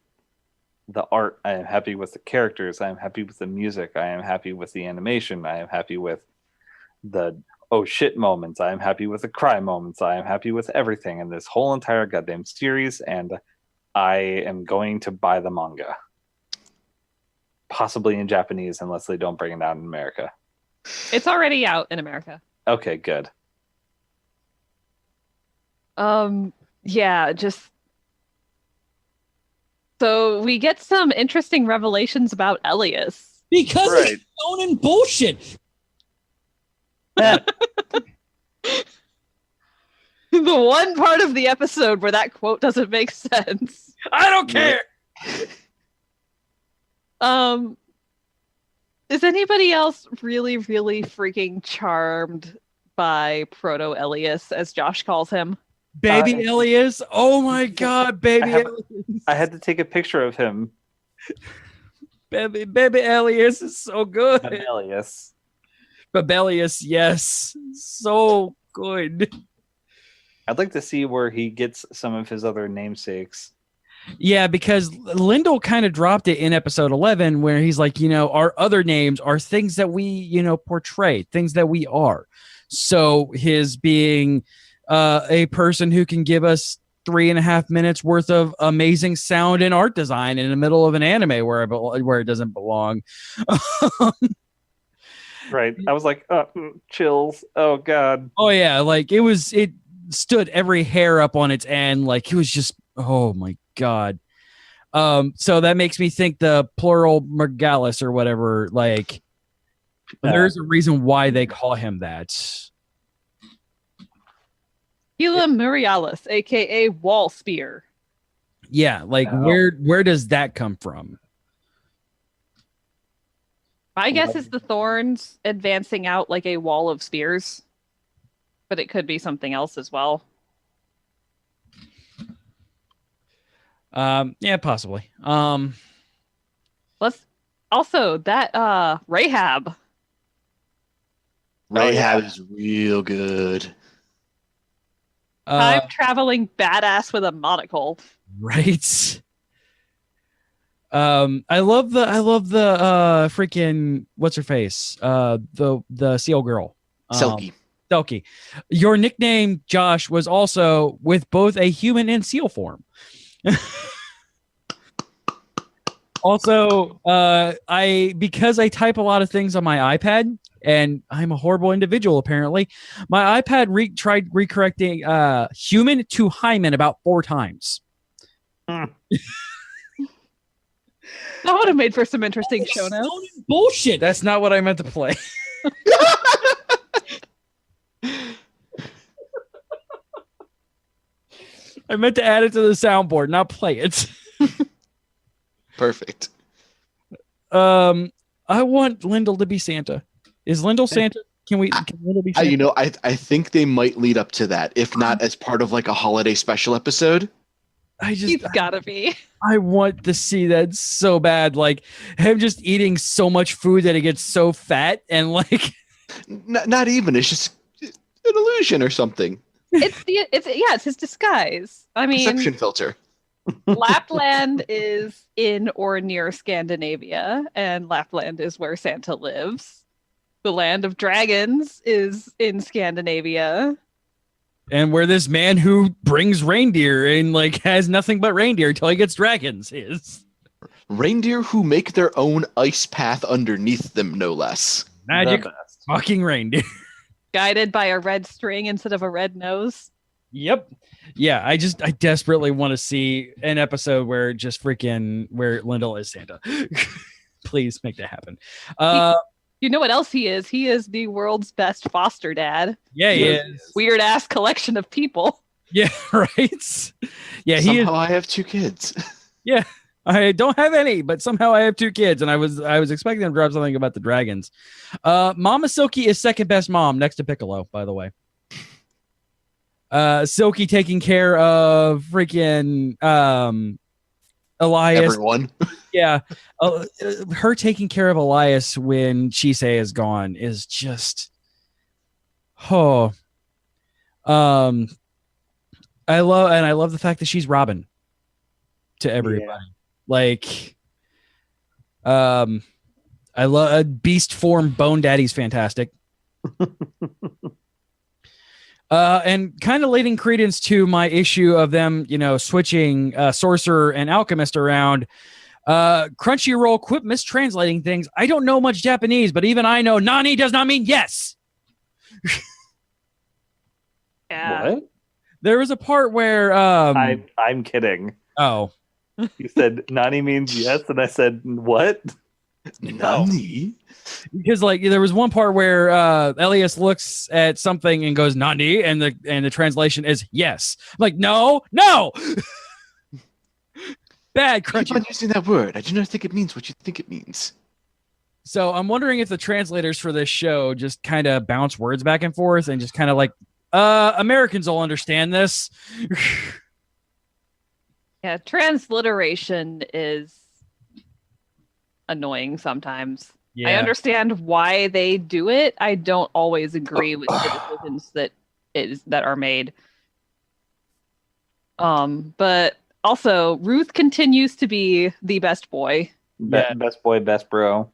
the art. I am happy with the characters. I am happy with the music. I am happy with the animation. I am happy with the oh shit moments. I am happy with the cry moments. I am happy with everything in this whole entire goddamn series, and I am going to buy the manga. Possibly in Japanese, unless they don't bring it out in America. It's already out in America. Okay, good. Yeah, just so we get some interesting revelations about Elias. Because Right. it's shonen bullshit. The one part of the episode where that quote doesn't make sense. I don't care. Is anybody else really, really freaking charmed by Proto Elias, as Josh calls him? Baby Elias. Oh my god, baby have- Elias. I had to take a picture of him. Baby Elias is so good. Elias. Babelius, yes. So good. I'd like to see where he gets some of his other namesakes. Yeah, because Lindell kind of dropped it in episode 11 where he's like, our other names are things that we, portray, things that we are. So his being a person who can give us 3.5 minutes worth of amazing sound and art design in the middle of an anime where it doesn't belong. Right. I was like, chills. Oh god. Oh yeah, like it stood every hair up on its end. Like it was just, oh my god. So that makes me think the plural Mergalis or whatever, like there's a reason why they call him that. Gila Murialis, aka Wall Spear. Yeah, like Oh. where does that come from? My guess is the thorns advancing out like a wall of spears, but it could be something else as well. Yeah, possibly. Let's also that Rahab. Rahab is real good. Time traveling badass with a monocle. Right. I love the freaking what's her face? The seal girl. Selkie. Selkie. Your nickname, Josh, was also with both a human and seal form. Also, because I type a lot of things on my iPad, and I'm a horrible individual apparently. My iPad tried recorrecting human to hymen about 4 times. That would have made for some interesting show notes. Bullshit. That's not what I meant to play. I meant to add it to the soundboard, not play it. Perfect. I want Lyndall to be Santa. Is Lyndall Santa? Can Lyndall be Santa? I think they might lead up to that, if not as part of like a holiday special episode. He's gotta be. I want to see that so bad. Like him just eating so much food that he gets so fat and like. Not even. It's just an illusion or something. It's his disguise. I mean, perception filter. Lapland is in or near Scandinavia, and Lapland is where Santa lives. The land of dragons is in Scandinavia. And where this man who brings reindeer and like has nothing but reindeer till he gets dragons is. Reindeer who make their own ice path underneath them, no less. Magic fucking reindeer. Guided by a red string instead of a red nose. Yep. Yeah, I desperately want to see an episode where where Lyndall is Santa. Please make that happen. You know what else he is? He is the world's best foster dad. Yeah, he is. Weird ass collection of people. Yeah, right. Yeah, somehow I have 2 kids. Yeah, I don't have any, but somehow I have 2 kids, and I was expecting them to drop something about the dragons. Mama Silky is second best mom next to Piccolo, by the way. Silky taking care of freaking Elias. Everyone. Yeah, her taking care of Elias when Chisei is gone is just, I love the fact that she's Robin to everybody. Yeah. Like, I love beast form Bone Daddy's fantastic. And kind of leading credence to my issue of them, switching sorcerer and alchemist around. Crunchyroll quit mistranslating things. I don't know much Japanese, but even I know Nani does not mean yes. Yeah. What? There was a part where I'm kidding. Oh. You said Nani means yes, and I said what? Nani? Because there was one part where Elias looks at something and goes Nani, and the translation is yes. I'm like, no. Bad Crunchy. Keep on using that word. I do not think it means what you think it means. So I'm wondering if the translators for this show just kind of bounce words back and forth and just kind of like, Americans will understand this. Yeah, transliteration is annoying sometimes. Yeah. I understand why they do it. I don't always agree with the decisions that are made. But also, Ruth continues to be the best boy. Best boy, best bro.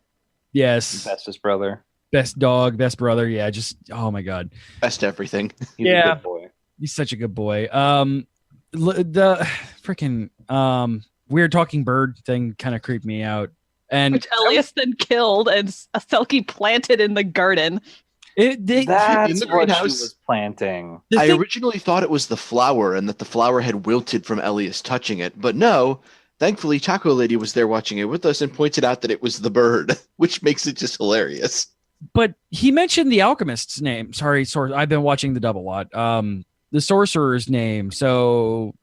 Yes. Bestest brother. Best dog, best brother. Yeah, just, oh my God. Best everything. He's a good boy. He's such a good boy. The freaking weird talking bird thing kind of creeped me out. And which Elias then killed and Selkie planted in the garden. That's in the what greenhouse. she was planting. I originally thought it was the flower and that the flower had wilted from Elias touching it. But no, thankfully Taco Lady was there watching it with us and pointed out that it was the bird, which makes it just hilarious. But he mentioned the alchemist's name. Sorry, I've been watching the double a lot. The sorcerer's name. So,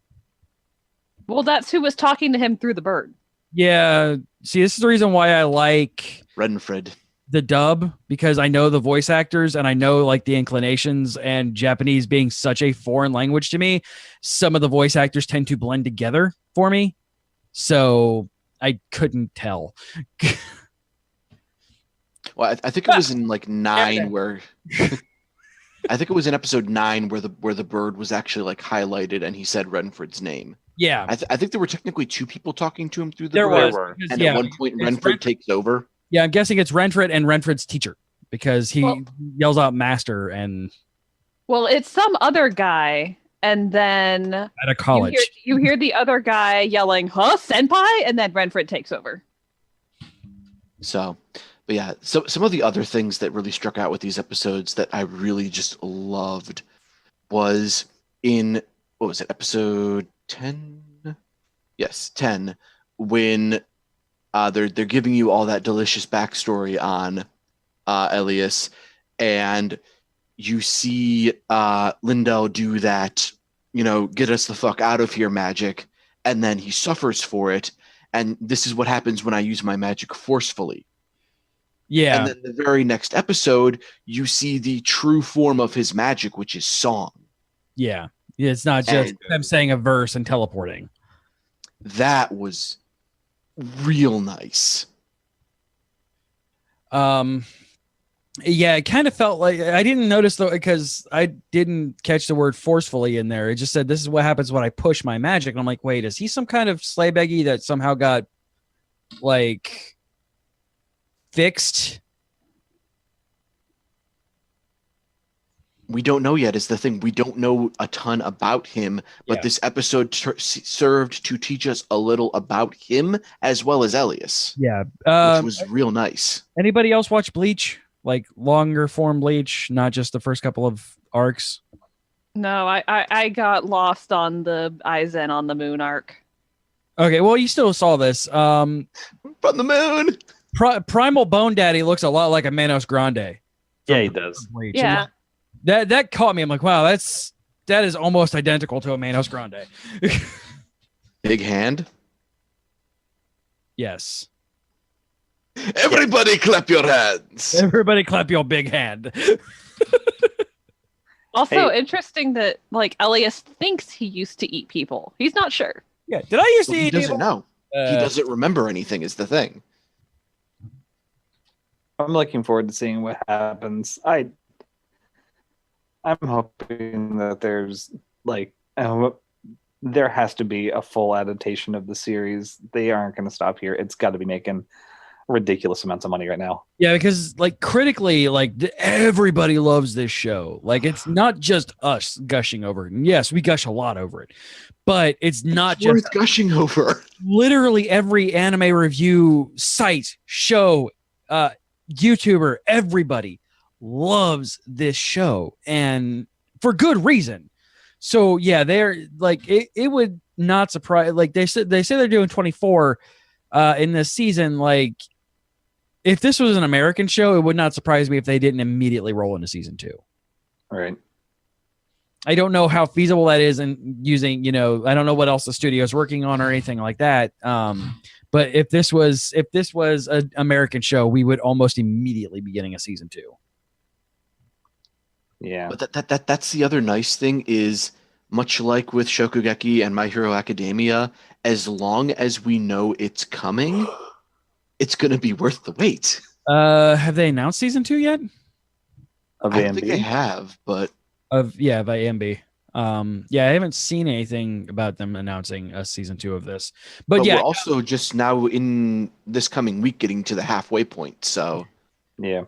well, that's who was talking to him through the bird. Yeah. See, this is the reason why I like Renfred. The dub, because I know the voice actors and I know like the inclinations, and Japanese being such a foreign language to me, some of the voice actors tend to blend together for me. So I couldn't tell. Well, I think it was in like 9 where I think it was in episode 9 where the bird was actually like highlighted and he said Renfred's name. Yeah. I think there were technically 2 people talking to him through the there bird. was. And at one point Renfred takes over. Yeah, I'm guessing it's Renfred and Renfred's teacher because he yells out master and. Well, it's some other guy. And then at a college, you hear the other guy yelling, huh, senpai? And then Renfred takes over. So, but yeah, so some of the other things that really struck out with these episodes that I really just loved was in, what was it, episode 10? Yes, 10, when they're giving you all that delicious backstory on Elias, and you see Lindell do that, get us the fuck out of here magic, and then he suffers for it. And this is what happens when I use my magic forcefully. Yeah. And then the very next episode, you see the true form of his magic, which is song. Yeah. It's not just them saying a verse and teleporting. That was real nice. Yeah, it kind of felt like I didn't notice though, because I didn't catch the word forcefully in there. It just said, this is what happens when I push my magic. And I'm like, wait, is he some kind of sleigh beggy that somehow got like fixed? We don't know yet is the thing. We don't know a ton about him, but this episode served to teach us a little about him as well as Elias. Yeah. Which was real nice. Anybody else watch Bleach? Like longer form Bleach, not just the first couple of arcs? No, I got lost on the Aizen on the moon arc. Okay, well, you still saw this. From the moon. Primal Bone Daddy looks a lot like a Manos Grande. Yeah, he does. Bleach. Yeah. That caught me. I'm like, wow, that is almost identical to a Manos Grande. Big hand. Yes. Everybody clap your hands. Everybody clap your big hand. Also interesting that like Elias thinks he used to eat people. He's not sure. Yeah. Did I used to eat He people? doesn't know. He doesn't remember anything is the thing. I'm looking forward to seeing what happens. I'm hoping that there's like there has to be a full adaptation of the series. They aren't going to stop here. It's got to be making ridiculous amounts of money right now. Yeah, because like critically, like everybody loves this show. Like it's not just us gushing over it. And yes, we gush a lot over it, but it's not just worth gushing over. Literally every anime review site, show, YouTuber, everybody loves this show, and for good reason. So yeah, they're like it would not surprise. Like they say they're doing 24 in this season. Like if this was an American show, it would not surprise me if they didn't immediately roll into season 2. Right. I don't know how feasible that is, and using, I don't know what else the studio is working on or anything like that. But if this was an American show, we would almost immediately be getting a season 2. Yeah. But that's the other nice thing is, much like with Shokugeki and My Hero Academia, as long as we know it's coming, it's going to be worth the wait. Have they announced season 2 yet? Of I AMB? don't think they have, but Of by AMB. I haven't seen anything about them announcing a season 2 of this. But yeah, we're also just now in this coming week getting to the halfway point. So yeah.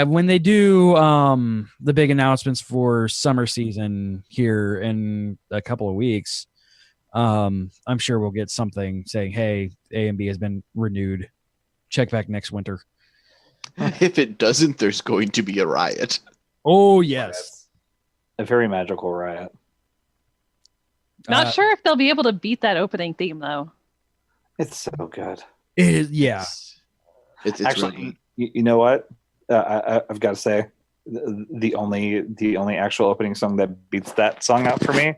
When they do the big announcements for summer season here in a couple of weeks, I'm sure we'll get something saying, hey, AMB has been renewed. Check back next winter. if it doesn't, there's going to be a riot. Oh, yes. A very magical riot. Not sure if they'll be able to beat that opening theme though. It's so good. It is, yeah. It's Actually, really, you know what? I've got to say, the only actual opening song that beats that song out for me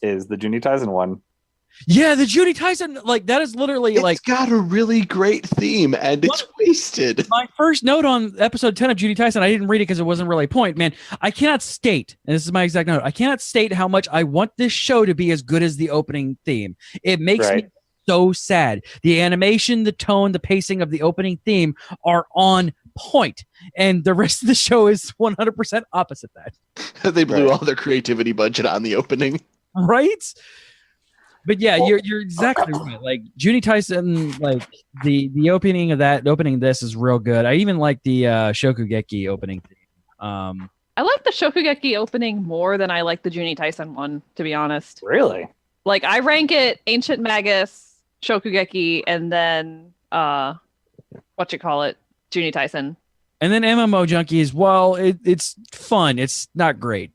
is the Juni Taisen one. Yeah, the Juni Taisen, like that is literally it's like got a really great theme and it's wasted. my first note on episode 10 of Juni Taisen. I didn't read it because it wasn't really a point. Man, I cannot state, and this is my exact note, I cannot state how much I want this show to be as good as the opening theme. It makes me so sad. The animation, the tone, the pacing of the opening theme are on point, and the rest of the show is 100% opposite that. They blew all their creativity budget on the opening. Right? But yeah, you're exactly right. Like Juni Taisen, like the opening of this is real good. I even like the Shokugeki opening theme. I like the Shokugeki opening more than I like the Juni Taisen one, to be honest. Really? Like I rank it Ancient Magus, Shokugeki, and then Juni Taisen. And then MMO Junkies, well, it's fun. It's not great.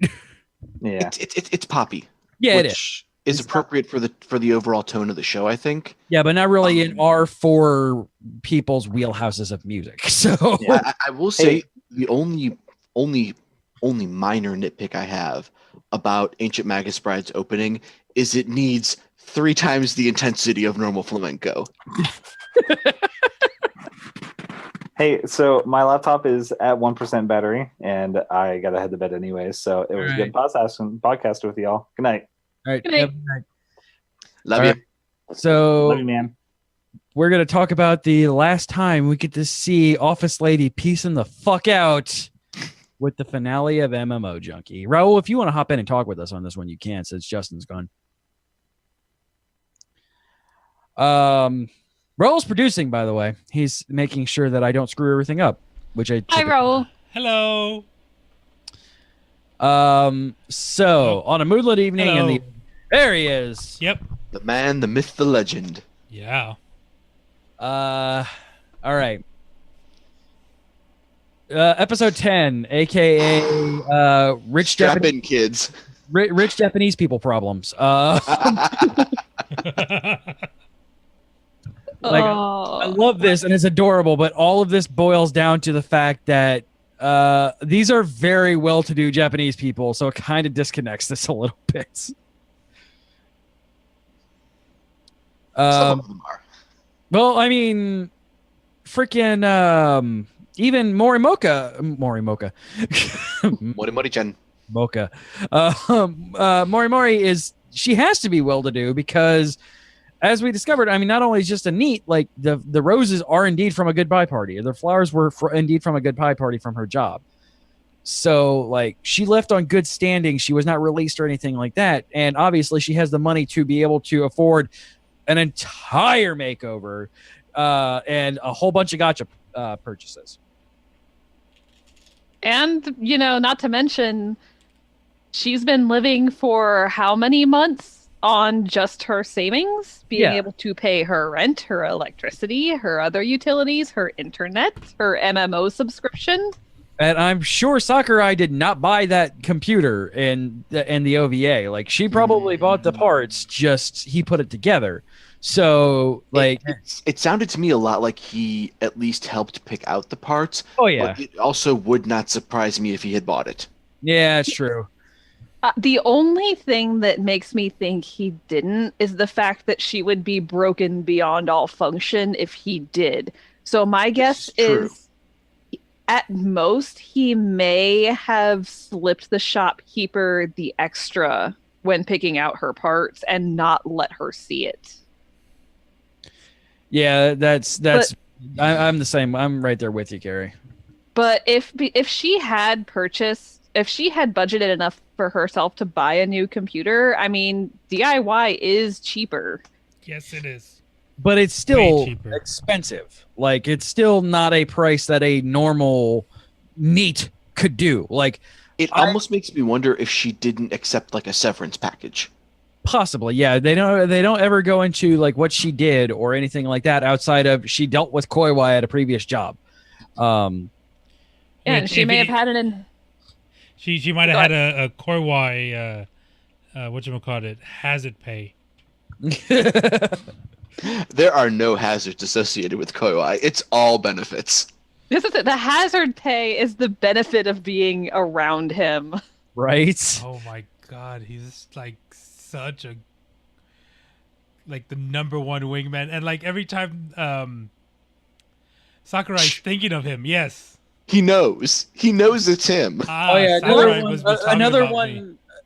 Yeah. It's poppy. Yeah, it which is appropriate for the overall tone of the show, I think. Yeah, but not really in our four people's wheelhouses of music. So Yeah, I will say the only minor nitpick I have about Ancient Magus Bride's opening is it needs 3 times the intensity of normal flamenco. Hey, so my laptop is at 1% battery, and I gotta head to bed anyways. So it was good podcast with y'all. Good night. all right. Good night. Love All you. right. So Love you, man. we're gonna talk about the last time we get to see Office Lady piecing the fuck out with the finale of MMO Junkie. Raul, if you want to hop in and talk with us on this one, you can, since Justin's gone. Raul's producing, by the way. He's making sure that I don't screw everything up, which I Hi, Raul. Hello. So on a moonlit evening Hello. there he is. Yep. The man, the myth, the legend. Yeah. All right. Episode 10, aka rich Strap Japanese in, kids. rich Japanese people problems. Like, I love this and it's adorable, but all of this boils down to the fact that these are very well-to-do Japanese people, so it kind of disconnects this a little bit. Some of them are. Well, I mean, freaking even Morimoka. Mori-Mori-chan. Mocha. Mori is, she has to be well-to-do because, as we discovered, I mean, not only is just a neat, like the roses are indeed from a goodbye party. The flowers were indeed from a goodbye party from her job. So, like, she left on good standing. She was not released or anything like that. And obviously, she has the money to be able to afford an entire makeover and a whole bunch of gacha purchases. And, not to mention, she's been living for how many months on just her savings, being able to pay her rent, her electricity, her other utilities, her internet, her MMO subscription. And I'm sure Sakurai did not buy that computer in the OVA. Like, she probably bought the parts, just he put it together. So, like, it sounded to me a lot like he at least helped pick out the parts. Oh, yeah. But it also would not surprise me if he had bought it. Yeah, it's true. The only thing that makes me think he didn't is the fact that she would be broken beyond all function if he did. So my guess is, at most, he may have slipped the shopkeeper the extra when picking out her parts and not let her see it. Yeah, that's. I'm the same. I'm right there with you, Carrie. But if she had budgeted enough for herself to buy a new computer, I mean, DIY is cheaper. Yes, it is. But it's still expensive. Like, it's still not a price that a normal NEET could do. Like, it almost makes me wonder if she didn't accept like a severance package. Possibly, yeah. They don't ever go into like what she did or anything like that outside of she dealt with Koiwai at a previous job. And she may have had an. She might have had a Koiwai, whatchamacallit, hazard pay. There are no hazards associated with Koiwai. It's all benefits. This is it. The hazard pay is the benefit of being around him. Right? Oh my god, he's like such a the number one wingman, and like every time Sakurai's thinking of him, yes. He knows it's him.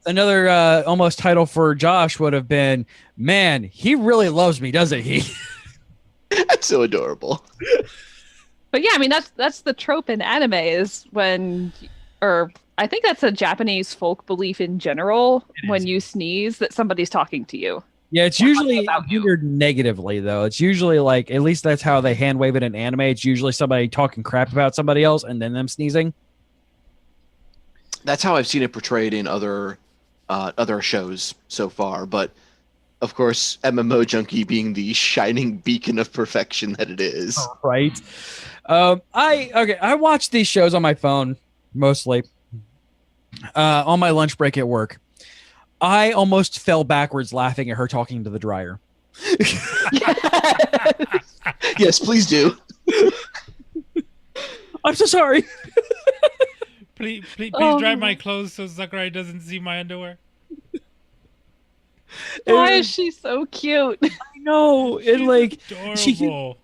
Another almost title for Josh would have been, man, he really loves me, doesn't he? That's so adorable. But yeah, I mean, that's the trope in anime is when, or I think that's a Japanese folk belief in general, when you sneeze that somebody's talking to you. Yeah, it's usually viewed negatively, though. It's usually like, at least that's how they hand wave it in anime. It's usually somebody talking crap about somebody else and then them sneezing. That's how I've seen it portrayed in other shows so far. But Of course, MMO Junkie being the shining beacon of perfection that it is. Right. I watch these shows on my phone mostly. On my lunch break at work. I almost fell backwards laughing at her talking to the dryer. Yes, please do. I'm so sorry. Please Oh, dry my no. clothes so Sakurai doesn't see my underwear. Why is she so cute? I know. And She's like adorable.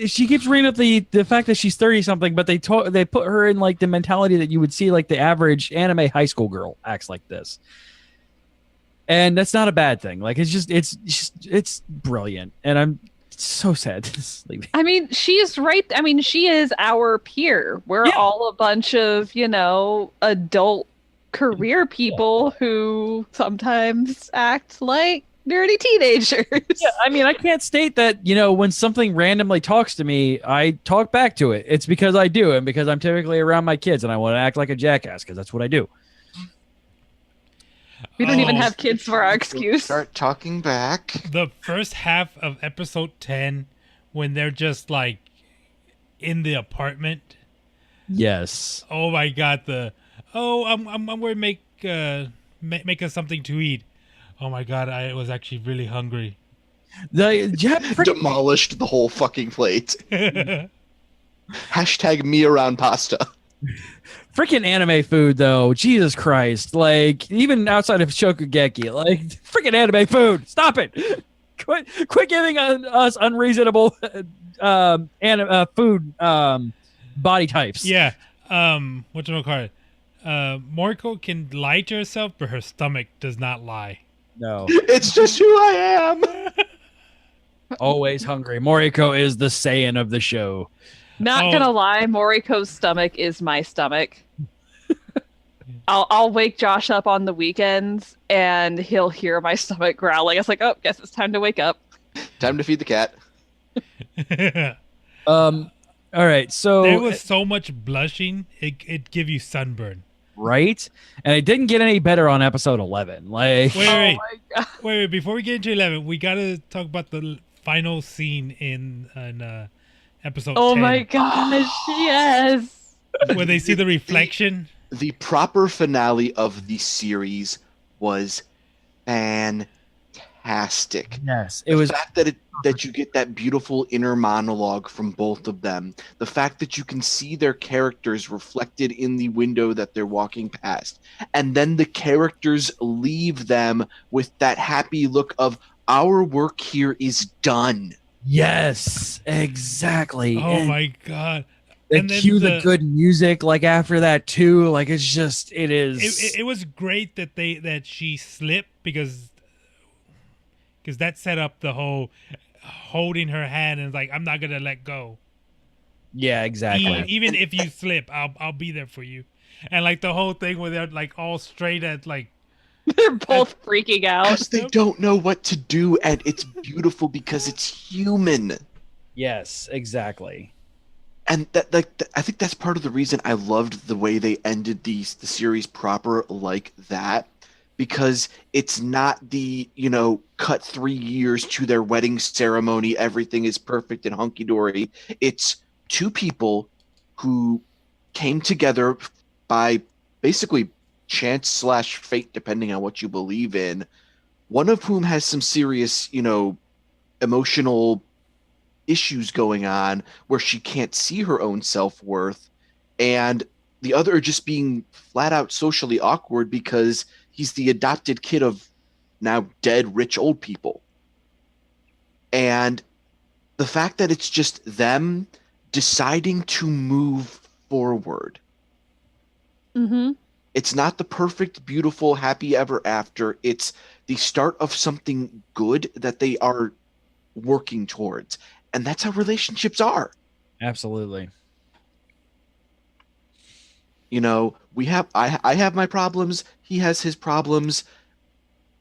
she keeps bringing up the fact that she's 30 something, but they put her in like the mentality that you would see like the average anime high school girl acts like this. And that's not a bad thing. Like it's brilliant. And I'm so sad to sleep. I mean, she's right. I mean, she is our peer. We're Yeah. all a bunch of, adult career people who sometimes act like nerdy teenagers. Yeah, I mean, I can't state that, when something randomly talks to me, I talk back to it. It's because I do, and because I'm typically around my kids and I want to act like a jackass because that's what I do. We don't even Oh. have kids for our excuse. Start talking back. The first half of episode 10, when they're just like in the apartment. Yes. Oh my god! I'm going to make us something to eat. Oh my god! I was actually really hungry. Demolished the whole fucking plate. Hashtag me around pasta. Freaking anime food, though. Jesus Christ. Like, even outside of Shokugeki, like, freaking anime food. Stop it. Quit giving us unreasonable food body types. Yeah. Whatchamacallit? Moriko can lie to herself, but her stomach does not lie. No. It's just who I am. Always hungry. Moriko is the Saiyan of the show. Not gonna lie, Moriko's stomach is my stomach. I'll wake Josh up on the weekends and he'll hear my stomach growling. It's like, oh, guess it's time to wake up. Time to feed the cat. All right, so There was so much blushing, it give you sunburn. right, and it didn't get any better on episode 11. Like, Wait, Oh my God. wait. Before we get into 11, we gotta talk about the final scene in episode 10. Oh my gosh, yes. Where they see the reflection. The proper finale of the series was fantastic. yes, it The was. fact that you get that beautiful inner monologue from both of them, the fact that you can see their characters reflected in the window that they're walking past, and then the characters leave them with that happy look of our work here is done. Yes, exactly. Oh And my god. they And then cue the good music like after that too. Like it is. It was great that she slipped because that set up the whole holding her hand and like, I'm not gonna let go. Yeah, exactly. Even if you slip, I'll be there for you. And like the whole thing where they're like all straight at like They're both freaking out. Because they don't know what to do, and it's beautiful because it's human. Yes, exactly. And I think that's part of the reason I loved the way they ended the series proper like that, because it's not the cut 3 years to their wedding ceremony, everything is perfect and hunky dory. It's two people who came together by basically chance / fate, depending on what you believe in. One of whom has some serious emotional issues going on where she can't see her own self-worth, and the other just being flat out socially awkward because he's the adopted kid of now dead rich old people. And the fact that it's just them deciding to move forward. Mm-hmm. It's not the perfect, beautiful, happy ever after. It's the start of something good that they are working towards. And that's how relationships are. Absolutely. I have my problems. He has his problems.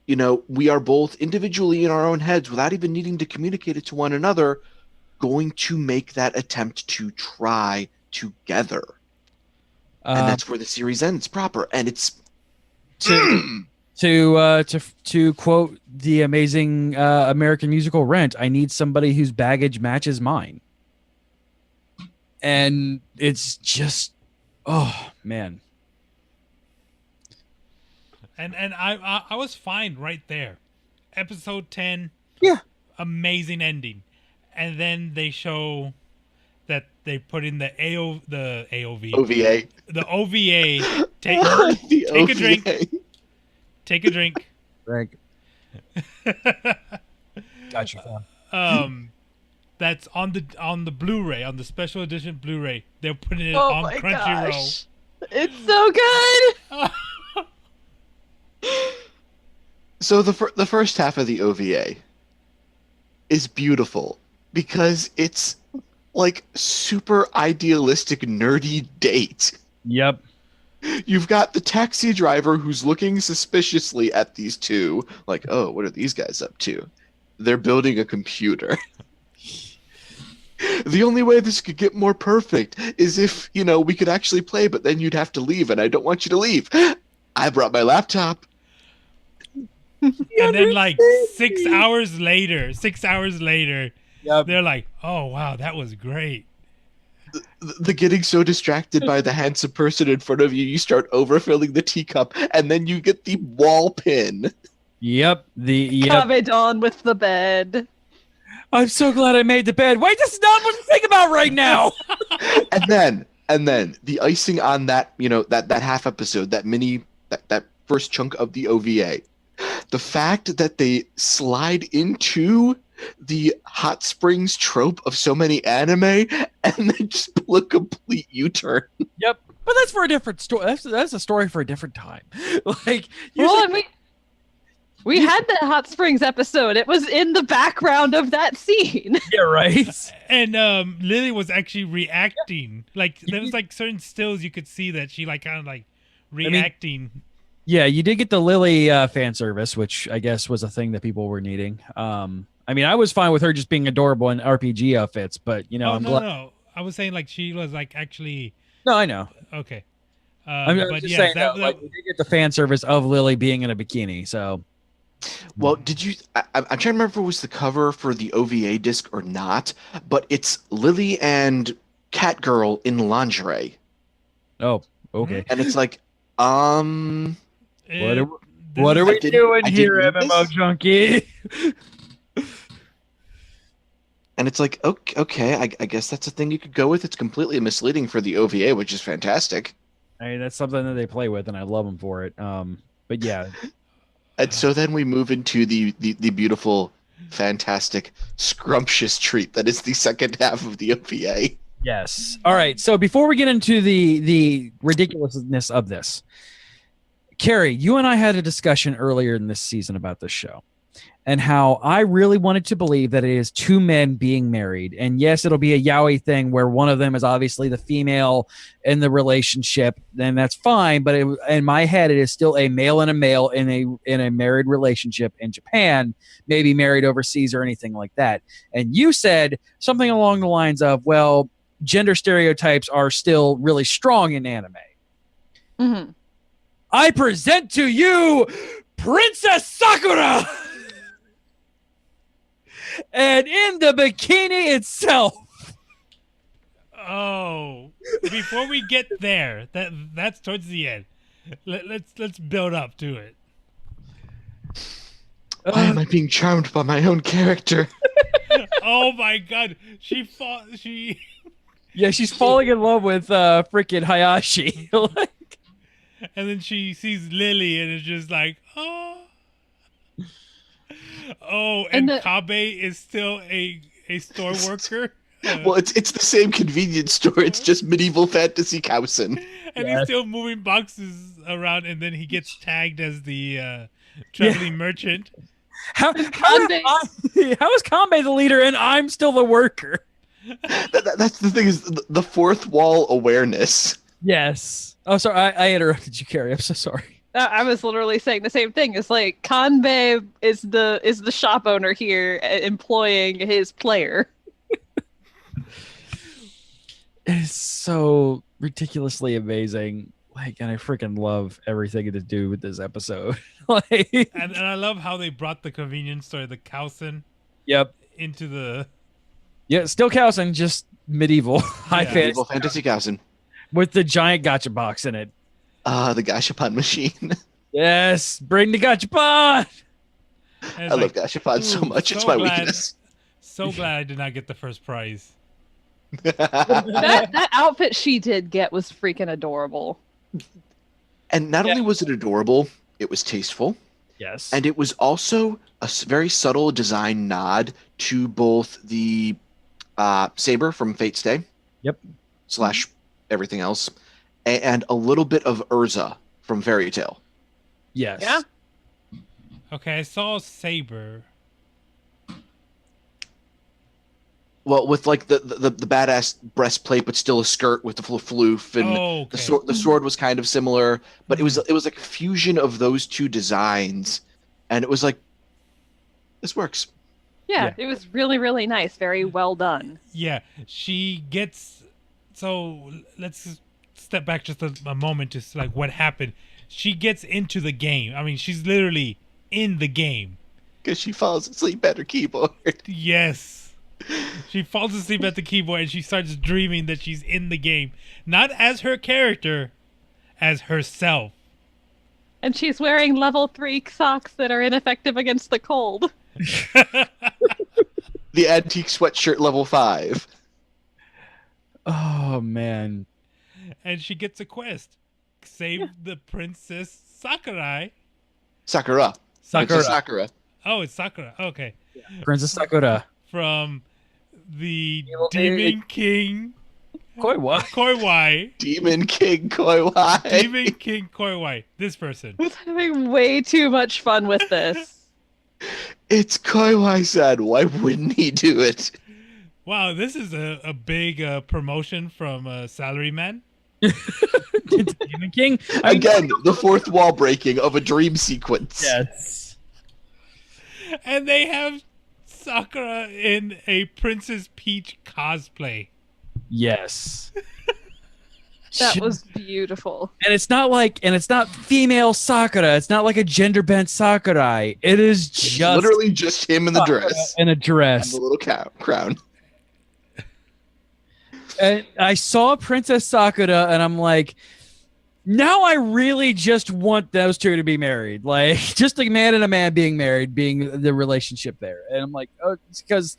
We are both individually in our own heads without even needing to communicate it to one another, going to make that attempt to try together. And that's where the series ends proper. And it's to To quote the amazing American musical Rent, I need somebody whose baggage matches mine. And it's just, oh man. And I was fine right there. Episode 10. Yeah. Amazing ending. And then they show that they put in the AOV. OVA. The OVA. Take The take a drink. OVA. Take a drink. Greg. Gotcha. That's on the Blu-ray, on the special edition Blu-ray. They're putting it Oh on my Crunchyroll. gosh. It's so good. So the first half of the OVA is beautiful because it's like super idealistic nerdy date. Yep. You've got the taxi driver who's looking suspiciously at these two, like, oh, what are these guys up to? They're building a computer. The only way this could get more perfect is if, we could actually play, but then you'd have to leave, and I don't want you to leave. I brought my laptop. And then like 6 hours later, Yep. they're like, oh wow, that was great. The getting so distracted by the handsome person in front of you, you start overfilling the teacup, and then you get the wall pin. Yep. Kabedon with the bed. I'm so glad I made the bed. Wait, this is not what to think about right now. And then the icing on that, that half episode, that first chunk of the OVA, the fact that they slide into the hot springs trope of so many anime and then just pull a complete U-turn. Yep. But that's for a different story. That's a story for a different time. Like, Well, we had the Hot Springs episode. It was in the background of that scene. yeah, right. And Lily was actually reacting. Like there was like certain stills you could see that she like kind of like reacting. Yeah, you did get the Lily fan service, which I guess was a thing that people were needing. I was fine with her just being adorable in RPG outfits, but I'm glad. No. I was saying like she was like actually. No, I know. Okay. I'm but just yeah, saying that, you did get the fan service of Lily being in a bikini. So, Well, did you? I'm trying to remember if it was the cover for the OVA disc or not, but it's Lily and Catgirl in lingerie, oh, okay. and it's like, What are we doing I here, didn't read MMO this. Junkie? And it's like, okay, I guess that's a thing you could go with. It's completely misleading for the OVA, which is fantastic. That's something that they play with, and I love them for it. But yeah, And so then we move into the beautiful, fantastic, scrumptious treat that is the second half of the OVA. yes. All right. So before we get into the ridiculousness of this, Carrie, you and I had a discussion earlier in this season about this show and how I really wanted to believe that it is two men being married. And yes, it'll be a yaoi thing where one of them is obviously the female in the relationship, then that's fine. But in my head, it is still a male and a male in a married relationship in Japan, maybe married overseas or anything like that. And you said something along the lines of, well, gender stereotypes are still really strong in anime. Mm-hmm. I present to you Princess Sakura! And in the bikini itself. Oh, before we get there, that's towards the end. Let's build up to it. Why am I being charmed by my own character? Oh my god, she. Yeah, she's falling in love with freaking Hayashi. And then she sees Lily and it's just like, oh. Oh, and Kabe is still a store worker. Well, it's the same convenience store. It's just medieval fantasy Kausen. And he's still moving boxes around, and then he gets tagged as the traveling merchant. How is Kanbei the leader and I'm still the worker? That's the thing, is the fourth wall awareness. Yes. Oh, sorry. I interrupted you, Carrie. I'm so sorry. I was literally saying the same thing. It's like Kanbei is the shop owner here, employing his player. It's so ridiculously amazing. and I freaking love everything to do with this episode. Like, And I love how they brought the convenience store, the Cowson, yep, into the. yeah, still Cowson, just medieval high fantasy Medieval fantasy Cowson. with the giant gotcha box in it. The Gashapon machine. Yes, bring the gotcha pod. And I it's love Gashapon so ooh, much. It's so my glad- weakness. So glad I did not get the first prize. That outfit she did get was freaking adorable. And not only was it adorable, it was tasteful. Yes, And it was also a very subtle design nod to both the Saber from Fate's Day. Yep. / everything else. And a little bit of Urza from Fairy Tail. yes, Yeah. Okay, I saw Saber. Well, with like the badass breastplate, but still a skirt with the floof, and Oh, okay. the sword was kind of similar, but it was like a fusion of those two designs, and it was like, this works. Yeah, it was really, really nice. Very well done. Yeah, she gets. So let's step back just a moment to like what happened. She gets into the game. I mean, she's literally in the game. Because she falls asleep at her keyboard. Yes. She falls asleep at the keyboard and she starts dreaming that she's in the game. Not as her character, as herself. And she's wearing level 3 socks that are ineffective against the cold. The antique sweatshirt level 5. Oh man, And she gets a quest. Save the Princess Sakurai. Sakura. Princess Sakura. Oh, it's Sakura. Okay. Princess Sakura. From the Evil Demon King Koi what? Koiwai. Demon King Koiwai. Demon King Koiwai. This person. I was having way too much fun with this. It's Koiwai-san. Why wouldn't he do it? Wow, this is a big promotion from Salaryman. Demon King. I mean, Again, the fourth wall breaking of a dream sequence. yes. And they have Sakura in a Princess Peach cosplay. Yes. That was beautiful. And it's not female Sakura. It's not like a gender bent Sakurai. It is It's just literally just him in the Sakura dress. in a And dress. the little crown. And I saw Princess Sakura, and I'm like, now I really just want those two to be married. Like, just a man and a man being married, being the relationship there. And I'm like, oh, it's because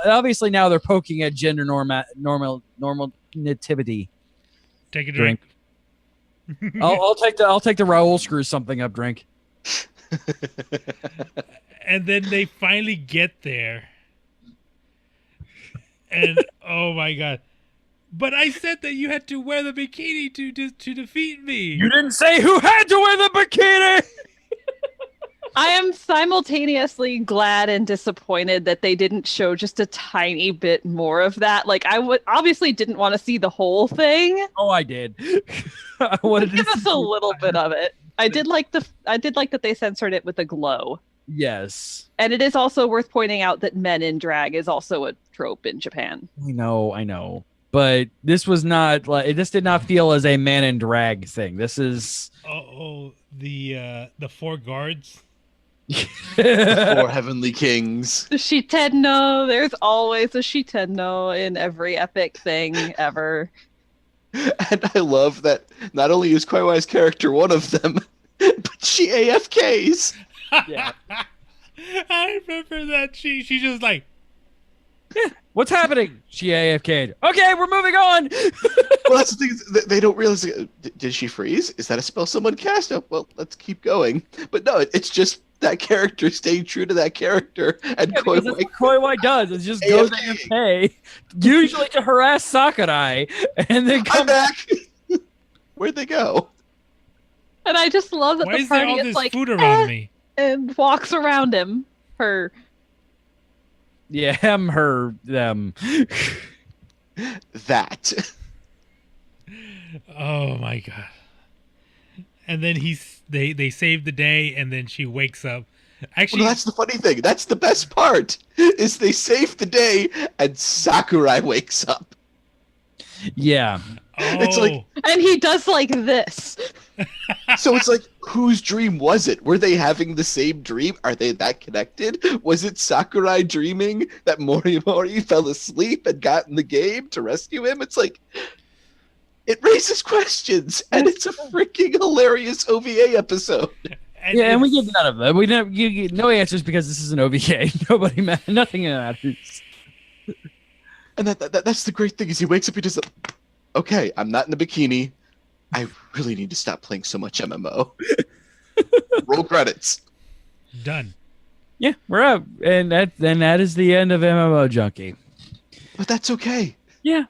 obviously now they're poking at gender normal nativity. Take a drink. I'll take the Raoul screw something up drink. And then they finally get there. And oh my god. But I said that you had to wear the bikini to defeat me. You didn't say who had to wear the bikini. I am simultaneously glad and disappointed that they didn't show just a tiny bit more of that. Like, I would obviously didn't want to see the whole thing. Oh, I did. I wanted to Give us see- a little bit of it. I did like that they censored it with a glow. Yes. And it is also worth pointing out that men in drag is also a trope in Japan. I know. But this was not like this did not feel as a man in drag thing. This is The 4 guards. 4 heavenly kings. The Shitenno, there's always a Shitenno in every epic thing ever. And I love that not only is Koiwai's character one of them, but she AFKs. Yeah. I remember that she's just like, What's happening? She AFK'd. Okay, we're moving on. Well, that's the thing. They don't realize. Did she freeze? Is that a spell someone cast? Oh, well, let's keep going. But no, it's just that character staying true to that character. And Yeah, because that's Koiwai, what Koiwai does. It just goes AFK. AFK, usually to harass Sakurai, and then I'm come back. Where'd they go? And I just love that why the is there party all is this like, food around me? and walks around him. Her. Yeah, him, her, them. That. Oh my god. And then they save the day, and then she wakes up. Actually, Well, that's the funny thing. That's the best part. Is they save the day, and Sakurai wakes up. Yeah. It's like, And he does like this. so it's like, whose dream was it? Were they having the same dream? Are they that connected? Was it Sakurai dreaming that Morimori fell asleep and got in the game to rescue him? It's like, it raises questions, and it's a freaking hilarious OVA episode. And we get none of them. You get no answers because this is an OVA. Nothing matters. And that's the great thing is he wakes up, he just, okay, I'm not in the bikini. I really need to stop playing so much MMO. Roll credits. Done. Yeah, we're out. And that is the end of MMO Junkie. But that's okay. Yeah.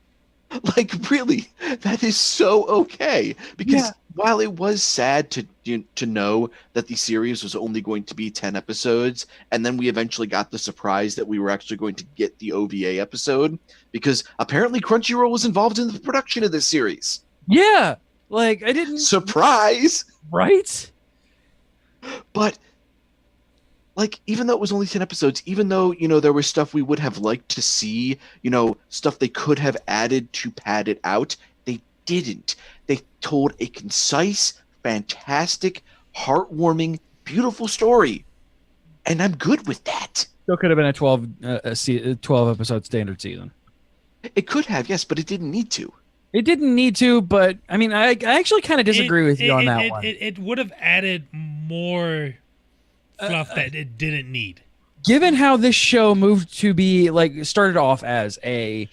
Like, really, that is so okay. Because while it was sad to know that the series was only going to be 10 episodes, and then we eventually got the surprise that we were actually going to get the OVA episode, because apparently Crunchyroll was involved in the production of this series. Yeah. Like, I didn't... Surprise! Right? But, like, even though it was only 10 episodes, even though, there was stuff we would have liked to see, stuff they could have added to pad it out, they didn't. They told a concise, fantastic, heartwarming, beautiful story. And I'm good with that. Still could have been a 12 episode standard season. It could have, yes, but it didn't need to. It didn't need to, but, I mean, I actually kind of disagree with you on that one. It would have added more fluff that it didn't need. Given how this show moved to be, like, started off as a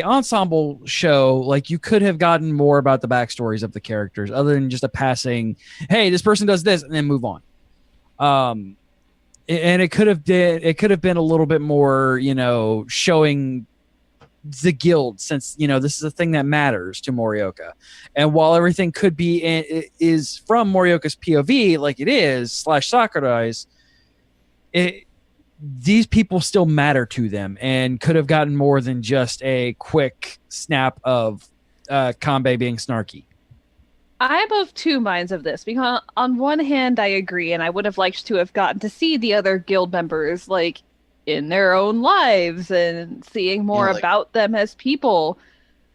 ensemble show, like, you could have gotten more about the backstories of the characters other than just a passing, hey, this person does this, and then move on. And it could have been a little bit more, showing the guild, since this is a thing that matters to Morioka. And while everything could be is from Morioka's POV, like it is / Sakurai's, these people still matter to them and could have gotten more than just a quick snap of Kanbei being snarky. I'm of two minds of this, because on one hand I agree, and I would have liked to have gotten to see the other guild members like in their own lives and seeing more about them as people.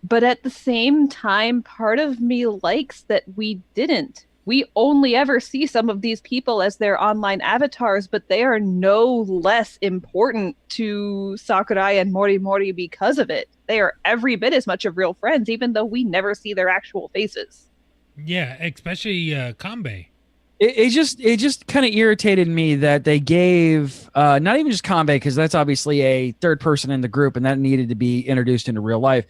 But at the same time, part of me likes that we didn't. We only ever see some of these people as their online avatars, but they are no less important to Sakurai and Morimori because of it. They are every bit as much of real friends, even though we never see their actual faces. Yeah, especially Kanbei. It just kind of irritated me that they gave not even just Kanbei, because that's obviously a third person in the group and that needed to be introduced into real life,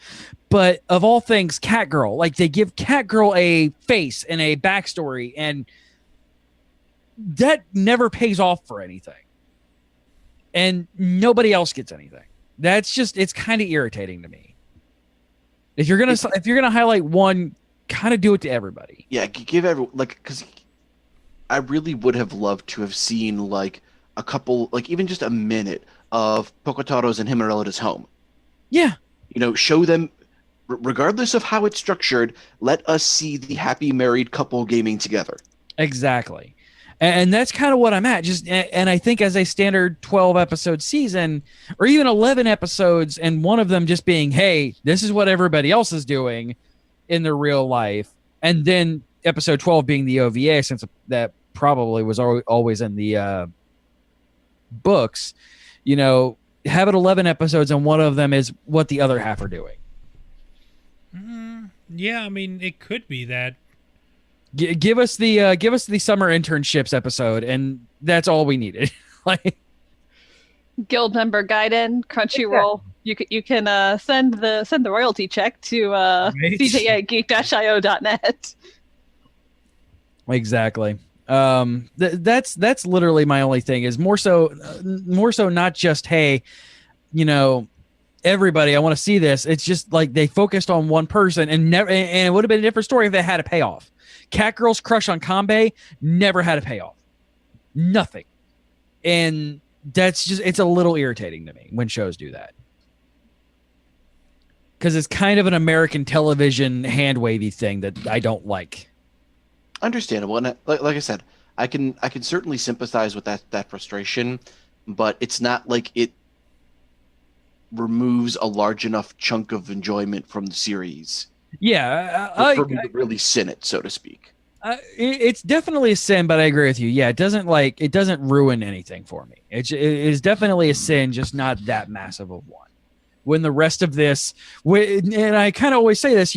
but of all things, Catgirl. Like, they give Catgirl a face and a backstory, and that never pays off for anything, and nobody else gets anything. It's kind of irritating to me. If you're gonna highlight one, kind of do it to everybody. Yeah, give everyone, like, because I really would have loved to have seen, like, a couple, like, even just a minute of Pokotaro's and Himerelada's home. Yeah. Show them, regardless of how it's structured, let us see the happy married couple gaming together. Exactly. And that's kind of what I'm at. And I think as a standard 12-episode season, or even 11 episodes, and one of them just being, hey, this is what everybody else is doing in their real life, and then episode 12 being the OVA, since that probably was always in the books, have it 11 episodes and one of them is what the other half are doing. Yeah, I mean, it could be that. Give us the summer internships episode, and that's all we needed. Like, guild member Gaiden, Crunchyroll. You can send the royalty check to cj@geek-io.net. Exactly. That's literally my only thing, is more so not just, hey, everybody, I want to see this. It's just like they focused on one person, and it would have been a different story if they had a payoff. Catgirl's crush on Kanbei never had a payoff. Nothing. And it's a little irritating to me when shows do that. Because it's kind of an American television hand-wavy thing that I don't like. Understandable, and like I said, I can certainly sympathize with that frustration, but it's not like removes a large enough chunk of enjoyment from the series Yeah, for me to really sin it, so to speak. it's definitely a sin, but I agree with you. Yeah, it doesn't ruin anything for me. It is definitely a sin, just not that massive of one. When the rest of this, and I kind of always say this,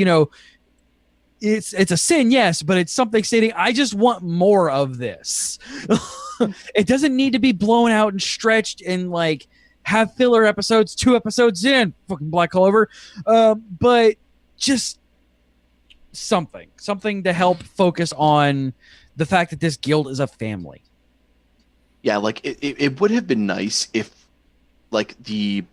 it's a sin, yes, but it's something stating I just want more of this. It doesn't need to be blown out and stretched and like have filler episodes, 2 episodes in, fucking Black Clover, but just something to help focus on the fact that this guild is a family. Yeah, like it would have been nice if like the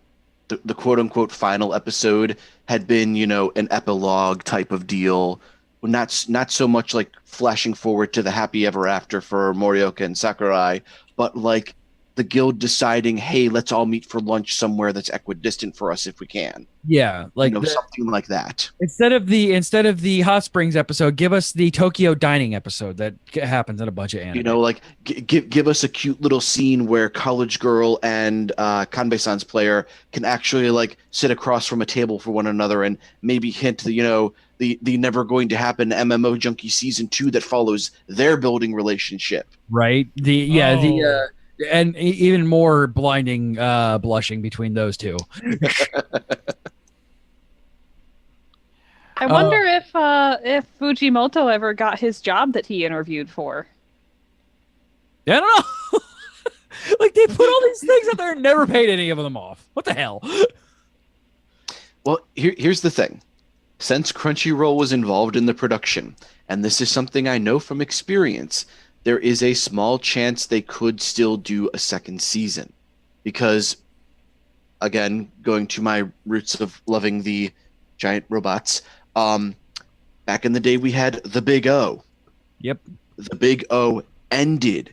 quote unquote final episode had been, an epilogue type of deal. Not so much like flashing forward to the happy ever after for Morioka and Sakurai, but like the guild deciding, hey, let's all meet for lunch somewhere that's equidistant for us if we can. Yeah, like something like that. Instead of the Hot Springs episode, give us the Tokyo dining episode that happens in a bunch of anime. Like give us a cute little scene where College Girl and Kanbei-san's player can actually like sit across from a table for one another and maybe hint the the never going to happen MMO Junkie season 2 that follows their building relationship. Right. And even more blinding blushing between those two. I wonder if Fujimoto ever got his job that he interviewed for. I don't know. Like they put all these things out there and never paid any of them off. What the hell? Well, here's the thing. Since Crunchyroll was involved in the production, and this is something I know from experience, there is a small chance they could still do a second season. Because, again, going to my roots of loving the giant robots, back in the day we had The Big O. Yep. The Big O ended.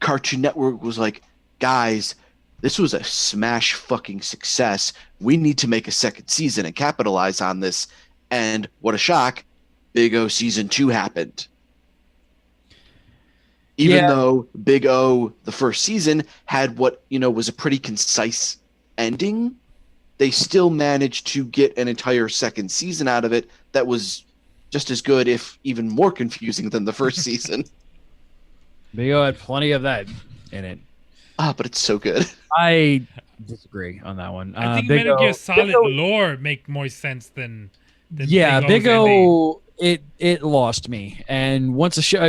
Cartoon Network was like, guys, this was a smash fucking success. We need to make a second season and capitalize on this. And what a shock, Big O season 2 happened. Even though Big O, the first season, had what, was a pretty concise ending, they still managed to get an entire second season out of it that was just as good, if even more confusing than the first season. Big O had plenty of that in it. But it's so good. I disagree on that one. I think Metal Gear Solid lore make more sense than Big O. It lost me, and once a show,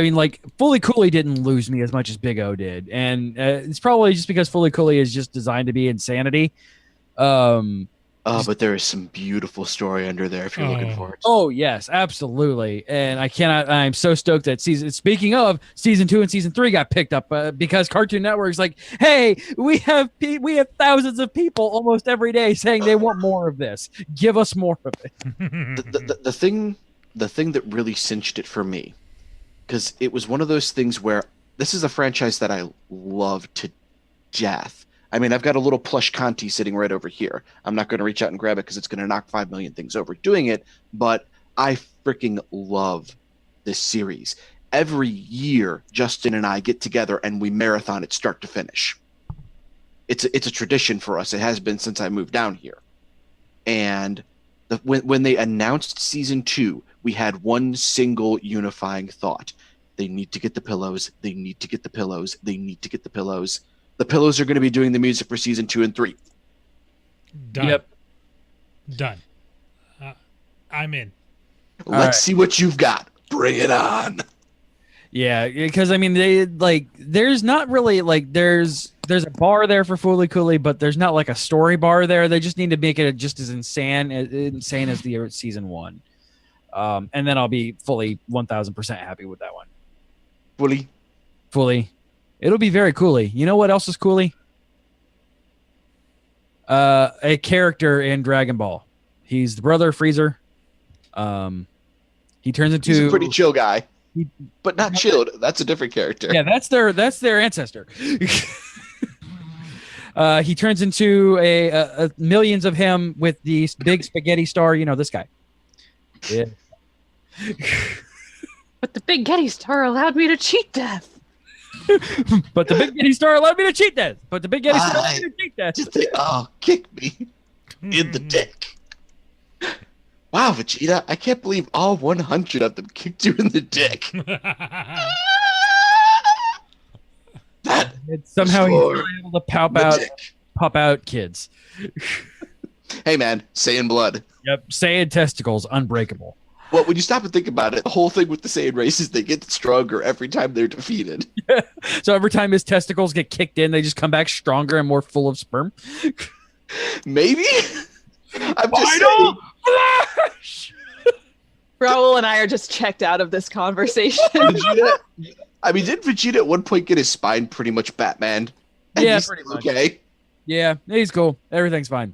Fully Cooley didn't lose me as much as Big O did, and it's probably just because Fully Cooley is just designed to be insanity. But there is some beautiful story under there if you're looking for it. Oh yes, absolutely, and I'm so stoked that speaking of season 2 and season 3 got picked up because Cartoon Network's like, hey, we have thousands of people almost every day saying they want more of this. Give us more of it. The thing that really cinched it for me, because it was one of those things where this is a franchise that I love to death. I mean, I've got a little plush Conti sitting right over here. I'm not going to reach out and grab it because it's going to knock 5 million things over doing it, but I freaking love this series. Every year, Justin and I get together and we marathon it start to finish. It's a tradition for us. It has been since I moved down here. And when they announced season 2, we had one single unifying thought. They need to get the pillows. They need to get the pillows. They need to get the pillows. The pillows are going to be doing the music for season 2 and 3. Done. Yep. Done. I'm in. Let's see what you've got. Bring it on. Yeah, because there's not really there's a bar there for Fully Cooley, but there's not like a story bar there. They just need to make it just as insane as the season 1, and then I'll be fully 1,000% happy with that one. Fully. It'll be very Cooley. You know what else is Cooley? A character in Dragon Ball. He's the brother of Freezer. He turns into... He's a pretty chill guy. But not chilled. That's a different character. Yeah, that's their ancestor. He turns into a millions of him with the big spaghetti star. This guy. Yeah. But the Big Getty Star allowed me to cheat death. But the Big Getty Star allowed me to cheat death. But the Big Getty Star allowed me to cheat death. Kick me. in the dick. Wow, Vegeta, I can't believe all 100 of them kicked you in the dick. That Somehow he's Sure. still able to pop the dick. out kids. Hey man, Saiyan blood. Yep, Saiyan testicles, unbreakable. Well, when you stop and think about it, the whole thing with the Saiyan race is they get stronger every time they're defeated. So every time his testicles get kicked in, they just come back stronger and more full of sperm. Maybe? I'm just saying. Flash! Raul and I are just checked out of this conversation. Vegeta, I mean, didn't Vegeta at one point get his spine pretty much Batman? And Yeah, he's pretty still much. okay. Yeah, he's cool. Everything's fine.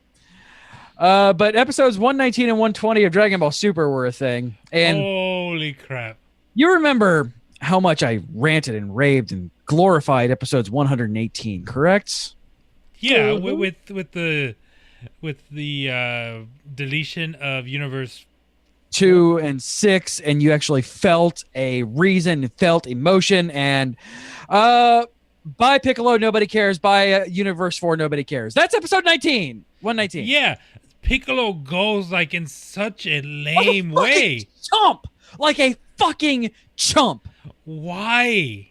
But episodes 119 and 120 of Dragon Ball Super were a thing. And Holy crap. you remember how much I ranted and raved and glorified episodes 118, correct? Yeah, with the deletion of universe. 2 and 6, and you actually felt a reason, felt emotion, and by Piccolo, nobody cares. By Universe 4, nobody cares. That's episode 19. 119. Yeah, Piccolo goes like in such a lame way. Chump! Like a fucking chump. Why?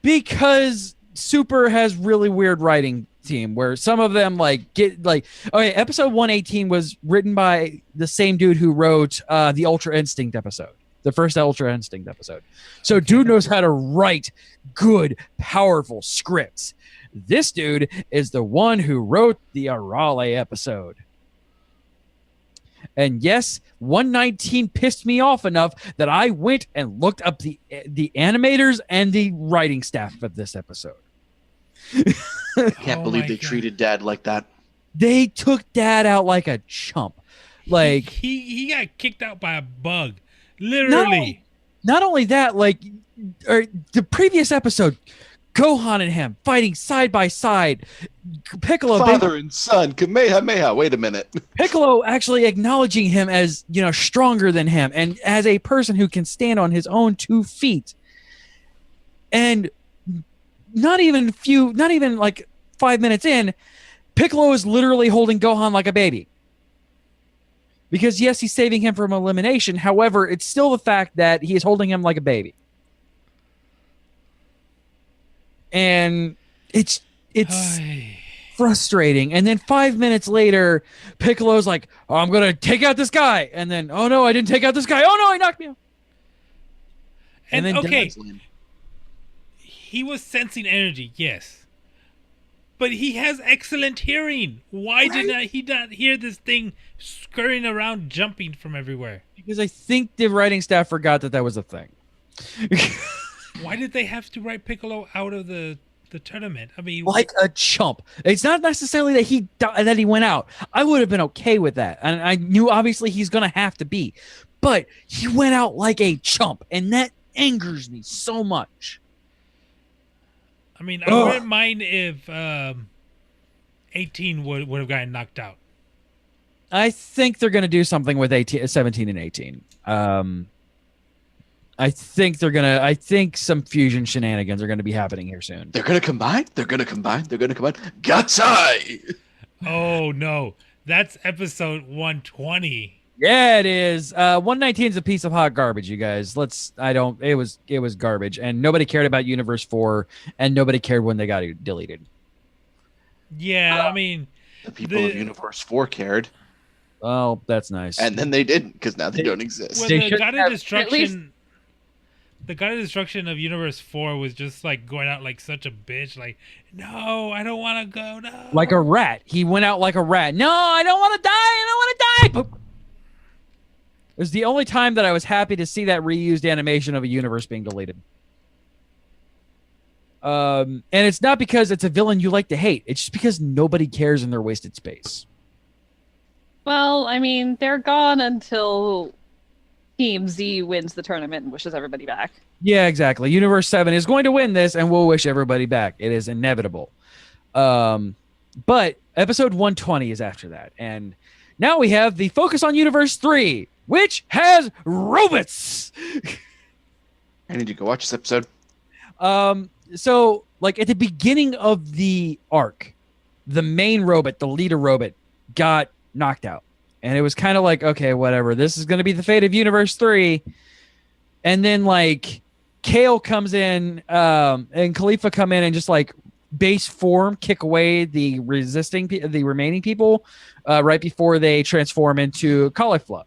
Because Super has really weird writing team where some of them like get like okay, episode 118 was written by the same dude who wrote the Ultra Instinct episode, the first Ultra Instinct episode. So dude knows how to write good, powerful scripts. This dude is the one who wrote the Arale episode. And yes, 119 pissed me off enough that I went and looked up the animators and the writing staff of this episode. I can't Oh believe my they God. treated Dad like that. They took Dad out like a chump. Like he got kicked out by a bug. Literally. not only that, like the previous episode, Gohan and him fighting side by side. Piccolo Father and son, Kamehameha. Wait a minute. Piccolo actually acknowledging him as, you know, stronger than him and as a person who can stand on his own 2 feet. And not even like 5 minutes in, Piccolo is literally holding Gohan like a baby. Because yes, he's saving him from elimination. However, it's still the fact that he is holding him like a baby. And it's frustrating. And then 5 minutes later, Piccolo's like, oh, I'm going to take out this guy. And then, oh no, I didn't take out this guy. Oh no, he knocked me out. And then okay, Dad's lame. he was sensing energy, yes. But he has excellent hearing. Why did he not hear this thing scurrying around, jumping from everywhere? Because I think the writing staff forgot that was a thing. Why did they have to write Piccolo out of the tournament? I mean, Like a chump. It's not necessarily that he went out. I would have been okay with that. And I knew obviously he's going to have to be. But he went out like a chump. And that angers me so much. I mean, I wouldn't mind if 18 would have gotten knocked out. I think they're going to do something with 17 and 18. I think some fusion shenanigans are going to be happening here soon. They're gonna combine. Gatsai. Oh no, that's episode 120. Yeah, it is. 119 is a piece of hot garbage, you guys. It was garbage. And nobody cared about Universe 4, and nobody cared when they got deleted. Yeah, I mean, The people of Universe 4 cared, Oh, that's nice. and then they didn't because now they don't exist. well, They the should God have- of Destruction. The God of Destruction of Universe 4 was just like going out like such a bitch. Like, no, I don't want to go. No. Like a rat. He went out like a rat. No, I don't want to die. I don't want to die. Boop. It was the only time that I was happy to see that reused animation of a universe being deleted. And it's not because it's a villain you like to hate. It's just because nobody cares and they're wasted space. Well, I mean, they're gone until Team Z wins the tournament and wishes everybody back. Yeah, exactly. Universe 7 is going to win this and we'll wish everybody back. It is inevitable. But episode 120 is after that. And now we have the focus on Universe 3, which has robots. I need to go watch this episode. So like at the beginning of the arc, the main robot, the leader robot, got knocked out. And it was kind of like, okay, whatever. This is going to be the fate of Universe 3. And then like Kale comes in and Khalifa come in and just like base form kick away the remaining people right before they transform into cauliflower.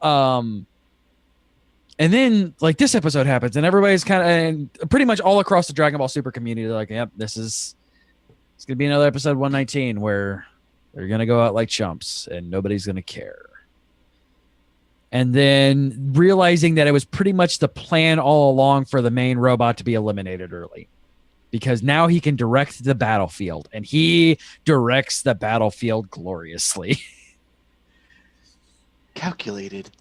And then like this episode happens and everybody's kind of, and pretty much all across the Dragon Ball Super community, they're like, yep, it's going to be another episode 119 where they're going to go out like chumps and nobody's going to care. And then realizing that it was pretty much the plan all along for the main robot to be eliminated early. Because now he can direct the battlefield. And he directs the battlefield gloriously. Calculated.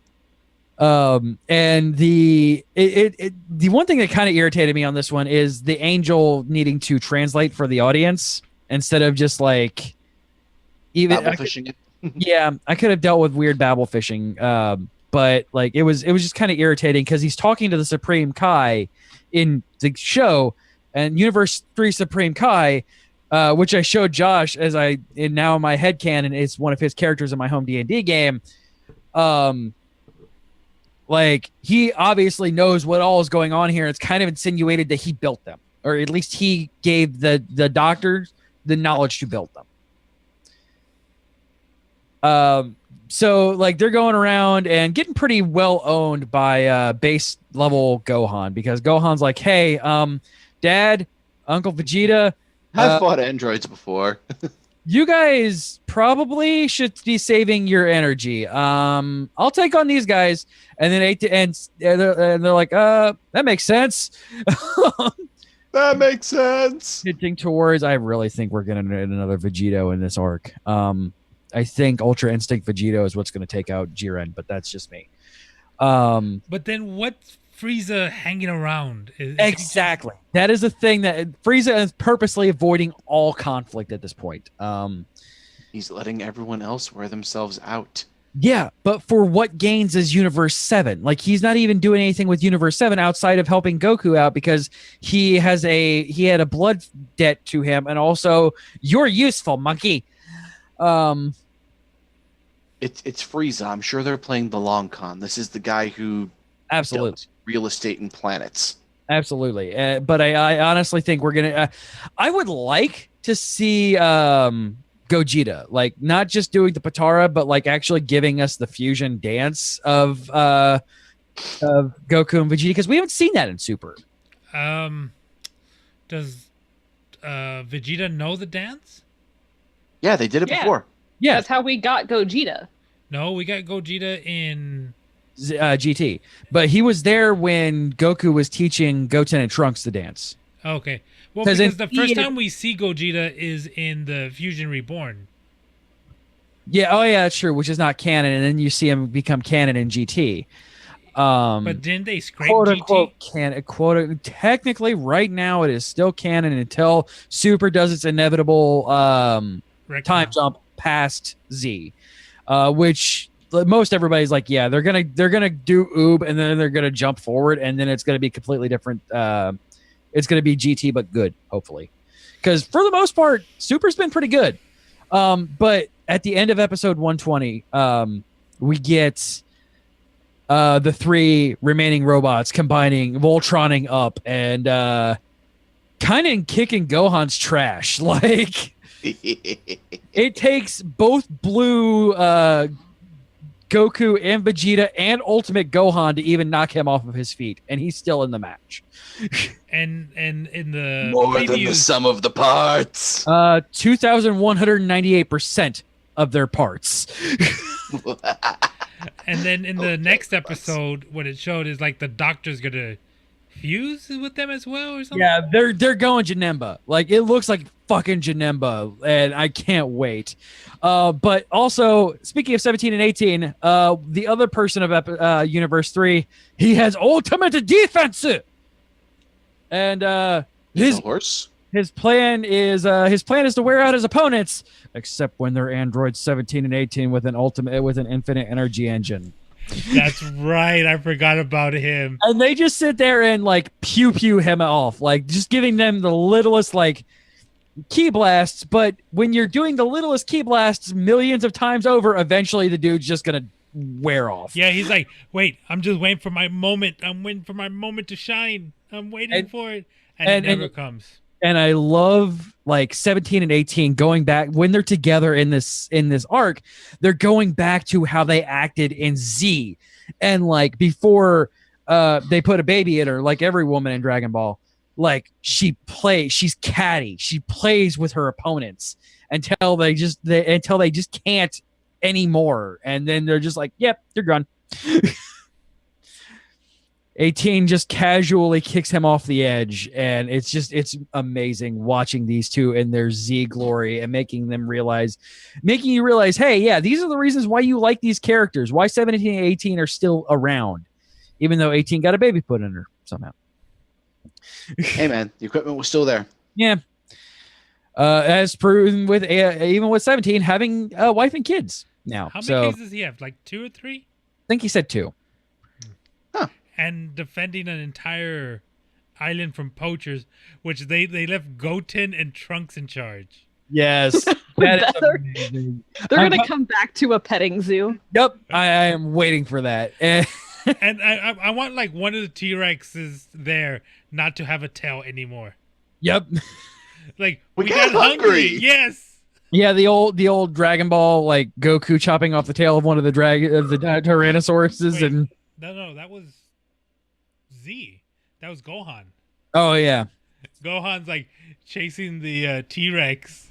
And the one thing that kind of irritated me on this one is the angel needing to translate for the audience instead of just like even Babble fishing it. yeah, I could have dealt with weird babble fishing, but like it was just kind of irritating because he's talking to the Supreme Kai in the show, and Universe 3 Supreme Kai, which I showed Josh as now in my headcanon is one of his characters in my home D&D game. Like he obviously knows what all is going on here. It's kind of insinuated that he built them, or at least he gave the doctors the knowledge to build them. So like they're going around and getting pretty well owned by base level Gohan, because Gohan's like, hey, Dad, Uncle Vegeta, I've fought androids before. you guys probably should be saving your energy. I'll take on these guys. And then they're like, that makes sense. That makes sense. Hinting towards, I really think we're going to need another Vegito in this arc. I think Ultra Instinct Vegito is what's going to take out Jiren, but that's just me. But then what's Frieza hanging around? Exactly. That is the thing that Frieza is purposely avoiding all conflict at this point. He's letting everyone else wear themselves out. Yeah, but for what gains is Universe 7? Like he's not even doing anything with Universe 7 outside of helping Goku out because he had a blood debt to him, and also you're useful, monkey. It's Frieza. I'm sure they're playing the long con. This is the guy who Absolutely built real estate and planets. Absolutely. But I honestly think we're gonna. I would like to see Gogeta, like not just doing the Patara, but like actually giving us the fusion dance of Goku and Vegeta, because we haven't seen that in Super. Does Vegeta know the dance? Yeah, they did it before. Yeah, That's how we got Gogeta. No, we got Gogeta in GT, but he was there when Goku was teaching Goten and Trunks to dance. Okay. Well, 'Cause because the in- first time we see Gogeta is in the Fusion Reborn. Yeah, oh yeah, that's true, which is not canon, and then you see him become canon in GT. But didn't they scrape Quote GT? unquote canon. Technically, right now it is still canon until Super does its inevitable Retcon. time jump past Z, which most everybody's like, yeah, they're gonna do Oob and then they're gonna jump forward and then it's gonna be completely different. It's gonna be GT but good, hopefully, because for the most part, Super's been pretty good. But at the end of episode 120, we get the three remaining robots combining, Voltroning up, and kind of kicking Gohan's trash. Like, it takes both blue Goku and Vegeta and Ultimate Gohan to even knock him off of his feet, and he's still in the match. And in the More than the previews, sum of the parts. 2,198% of their parts. and then in the next episode, what it showed is like the Doctor's gonna fuse with them as well, or something. Yeah, they're going Janemba. Like, it looks like fucking Janemba, and I can't wait. But also, speaking of 17 and 18, the other person of Universe 3, he has ultimate defense. And He's a horse. his plan is to wear out his opponents, except when they're androids 17 and 18 with an infinite energy engine. That's right. I forgot about him. And they just sit there and like pew him off, like just giving them the littlest like key blasts, but when you're doing the littlest key blasts millions of times over, eventually the dude's just gonna wear off. Yeah, he's like, wait, I'm just waiting for my moment. I'm waiting for my moment to shine. I'm waiting for it. And it never comes. And I love like 17 and 18 going back when they're together in this arc, they're going back to how they acted in Z. And like before they put a baby in her, like every woman in Dragon Ball, like she's catty. She plays with her opponents until they just can't anymore. And then they're just like, yep, you're gone. 18 just casually kicks him off the edge, and it's amazing watching these two in their Z glory and making you realize, hey, yeah, these are the reasons why you like these characters, why 17 and 18 are still around, even though 18 got a baby put in her somehow. Hey man, the equipment was still there. Yeah. As proven with even with 17 having a wife and kids now. How many kids does he have? Like 2 or 3? I think he said 2. And defending an entire island from poachers, which they left Goten and Trunks in charge. Yes. That is amazing. They're going to come back to a petting zoo. Yep. I am waiting for that. And I want like one of the T-Rexes there not to have a tail anymore. Yep. Like we got hungry. Yes. Yeah, the old Dragon Ball, like Goku chopping off the tail of one of the Tyrannosauruses. Wait, and no, that was Z. That was Gohan. Oh yeah. Gohan's like chasing the T-Rex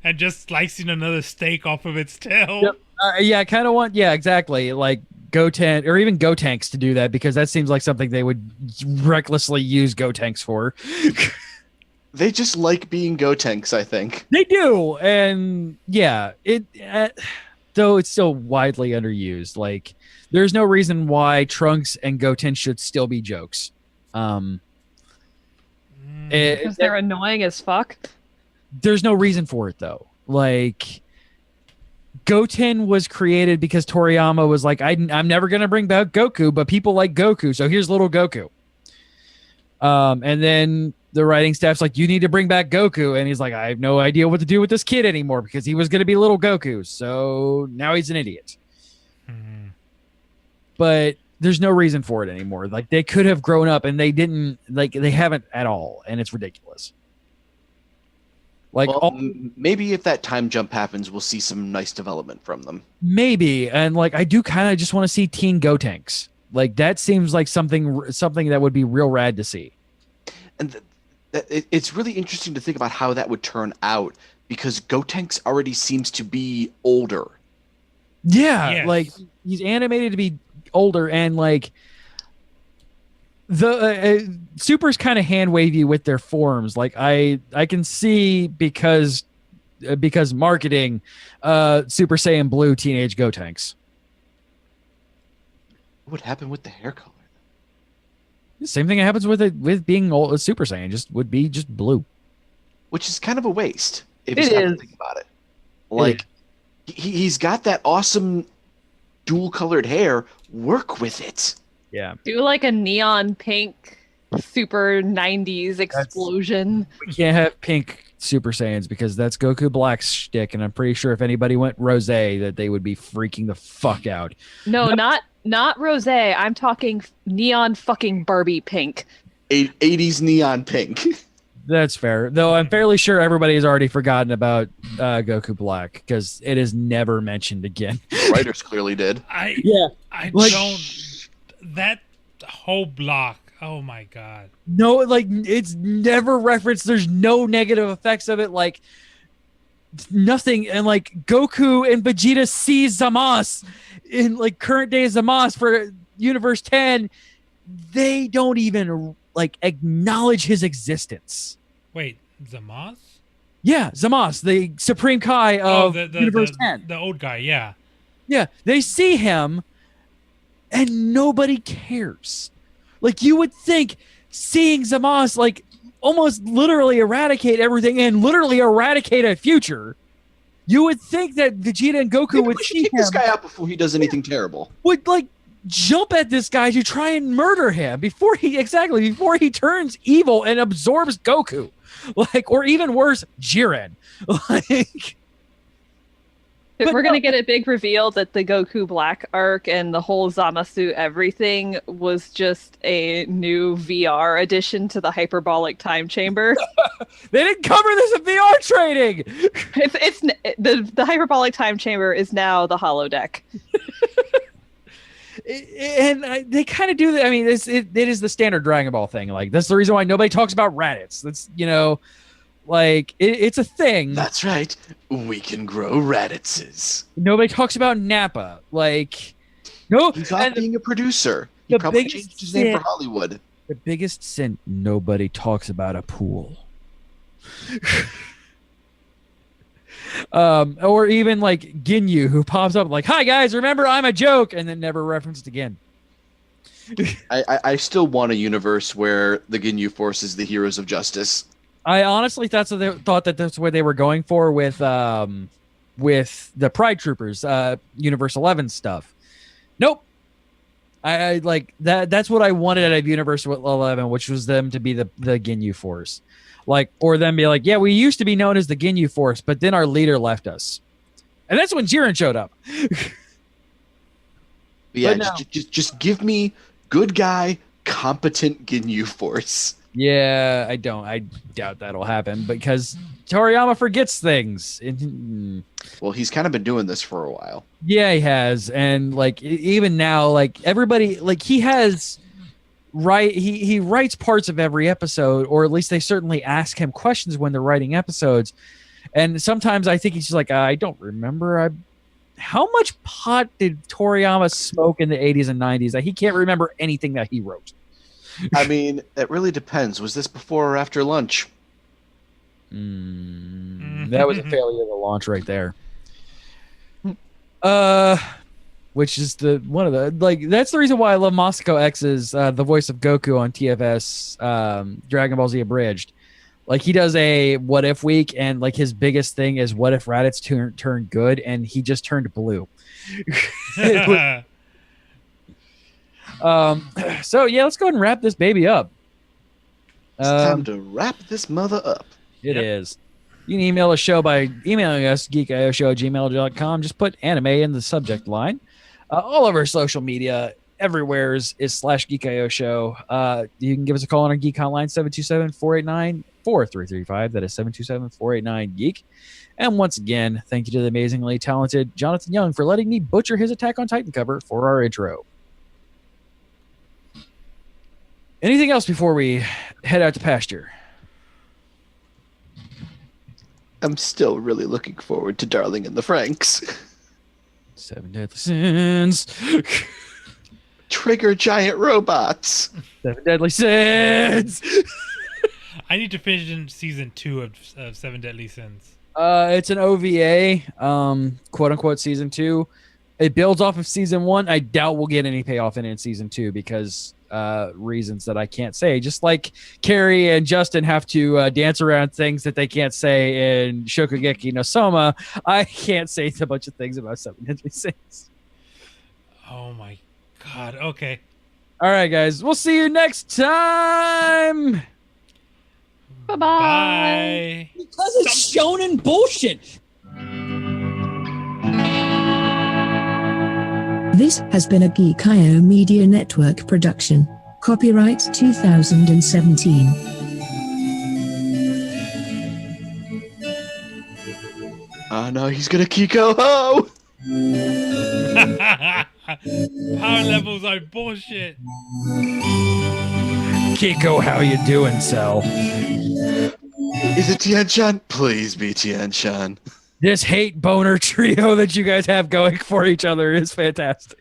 and just slicing another steak off of its tail. Yep. Yeah, I kind of want. Yeah, exactly. Like Goten or even Gotenks to do that, because that seems like something they would recklessly use Gotenks for. They just like being Gotenks, I think. They do, and yeah, though it's still widely underused. Like, there's no reason why Trunks and Goten should still be jokes. Because they're annoying as fuck. There's no reason for it though. Like, Goten was created because Toriyama was like, I'm never gonna bring back Goku, but people like Goku, so here's little Goku. And then the writing staff's like, you need to bring back Goku, and he's like, I have no idea what to do with this kid anymore because he was gonna be little Goku, so now he's an idiot. But there's no reason for it anymore. Like, they could have grown up, and they didn't. Like, they haven't at all, and it's ridiculous. Like, well, maybe if that time jump happens, we'll see some nice development from them. Maybe, and like, I do kind of just want to see Teen Gotenks. Like, that seems like something that would be real rad to see. And it's really interesting to think about how that would turn out, because Gotenks already seems to be older. Yeah, yes. Like, he's animated to be older, and like the Super's kind of hand wavy with their forms. Like, I can see because marketing, Super Saiyan Blue Teenage Gotenks. What would happen with the hair color? The same thing happens with being old. Super Saiyan would be just blue, which is kind of a waste if It you stop is. to think about it. Like, he's got that awesome dual colored hair. Work with it. Yeah. Do like a neon pink super 90s explosion. We can't have pink Super Saiyans because that's Goku Black's shtick, and I'm pretty sure if anybody went rosé, that they would be freaking the fuck out. No, not rosé. I'm talking neon fucking Barbie pink. 80s neon pink. That's fair, though. I'm fairly sure everybody has already forgotten about Goku Black because it is never mentioned again. Writers clearly did. I like- don't. That whole block. Oh my god. No, like, it's never referenced. There's no negative effects of it. Like, nothing. And like, Goku and Vegeta see Zamasu in like current day Zamasu for Universe 10. They don't even like acknowledge his existence. Wait, Zamasu? Yeah, Zamasu, the Supreme Kai of Universe 10. The old guy, yeah. Yeah, they see him and nobody cares. Like, you would think seeing Zamasu like almost literally eradicate everything and literally eradicate a future. You would think that Vegeta and Goku Maybe would we should see take him, this guy out before he does anything terrible. would like jump at this guy to try and murder him before he turns evil and absorbs Goku. like, or even worse, Jiren. Like, If we're gonna get a big reveal that the Goku Black arc and the whole Zamasu everything was just a new VR addition to the hyperbolic time chamber. they didn't cover this in VR training. It's the hyperbolic time chamber is now the holodeck. They kind of do that. I mean, it is the standard Dragon Ball thing. Like, that's the reason why nobody talks about Raditz. That's, like, it's a thing. That's right. We can grow Raditzes. Nobody talks about Nappa. Like, no. He's not being a producer. He the probably biggest changed his name for sin- Hollywood. The biggest sin, nobody talks about a pool. Or even like Ginyu, who pops up like, "Hi guys, remember I'm a joke," and then never referenced again. I still want a universe where the Ginyu Force is the heroes of justice. I honestly thought that's what they were going for with the Pride Troopers, Universe 11 stuff. Nope. I like that. That's what I wanted out of Universe 11, which was them to be the Ginyu Force, like, or them be like, yeah, we used to be known as the Ginyu Force, but then our leader left us, and that's when Jiren showed up. Yeah, no. just give me good guy, competent Ginyu Force. Yeah, I doubt that'll happen because Toriyama forgets things. Well, he's kind of been doing this for a while. Yeah, he has, and like even now, like everybody, like he writes parts of every episode, or at least they certainly ask him questions when they're writing episodes. And sometimes I think he's just like, I don't remember. How much pot did Toriyama smoke in the 80s and 90s that he can't remember anything that he wrote? I mean, it really depends. Was this before or after lunch? That was a failure of the launch right there. Which is that's the reason why I love Masako X's the voice of Goku on TFS Dragon Ball Z Abridged. Like, he does a what if week, and like his biggest thing is what if Raditz turned good, and he just turned blue. So yeah, let's go ahead and wrap this baby up. It's time to wrap this mother up. It is. You can email the show by emailing us, geekioshow@gmail.com. Just put anime in the subject line. All of our social media, everywhere is /geekio show. You can give us a call on our Geek Hotline, 727-489-4335. That is 727-489-GEEK. And once again, thank you to the amazingly talented Jonathan Young for letting me butcher his Attack on Titan cover for our intro. Anything else before we head out to pasture? I'm still really looking forward to Darling in the Franxx. 7 Deadly Sins. Trigger giant robots. 7 Deadly Sins. I need to finish in season 2 of 7 Deadly Sins. It's an OVA, quote unquote, season 2. It builds off of season 1. I doubt we'll get any payoff in season 2 because reasons that I can't say. Just like Carrie and Justin have to dance around things that they can't say in Shokugeki no Soma, I can't say a bunch of things about 7 Deadly Sins. Oh my god. Okay. All right, guys. We'll see you next time. Bye-bye. Bye. Because it's shonen bullshit. This has been a Geek.io Media Network production. Copyright 2017. Oh no, he's gonna Kiko Ho! Power levels are bullshit. Kiko, how you doing, Cell? Is it Tien-chan? Please be Tien-chan. This hate boner trio that you guys have going for each other is fantastic.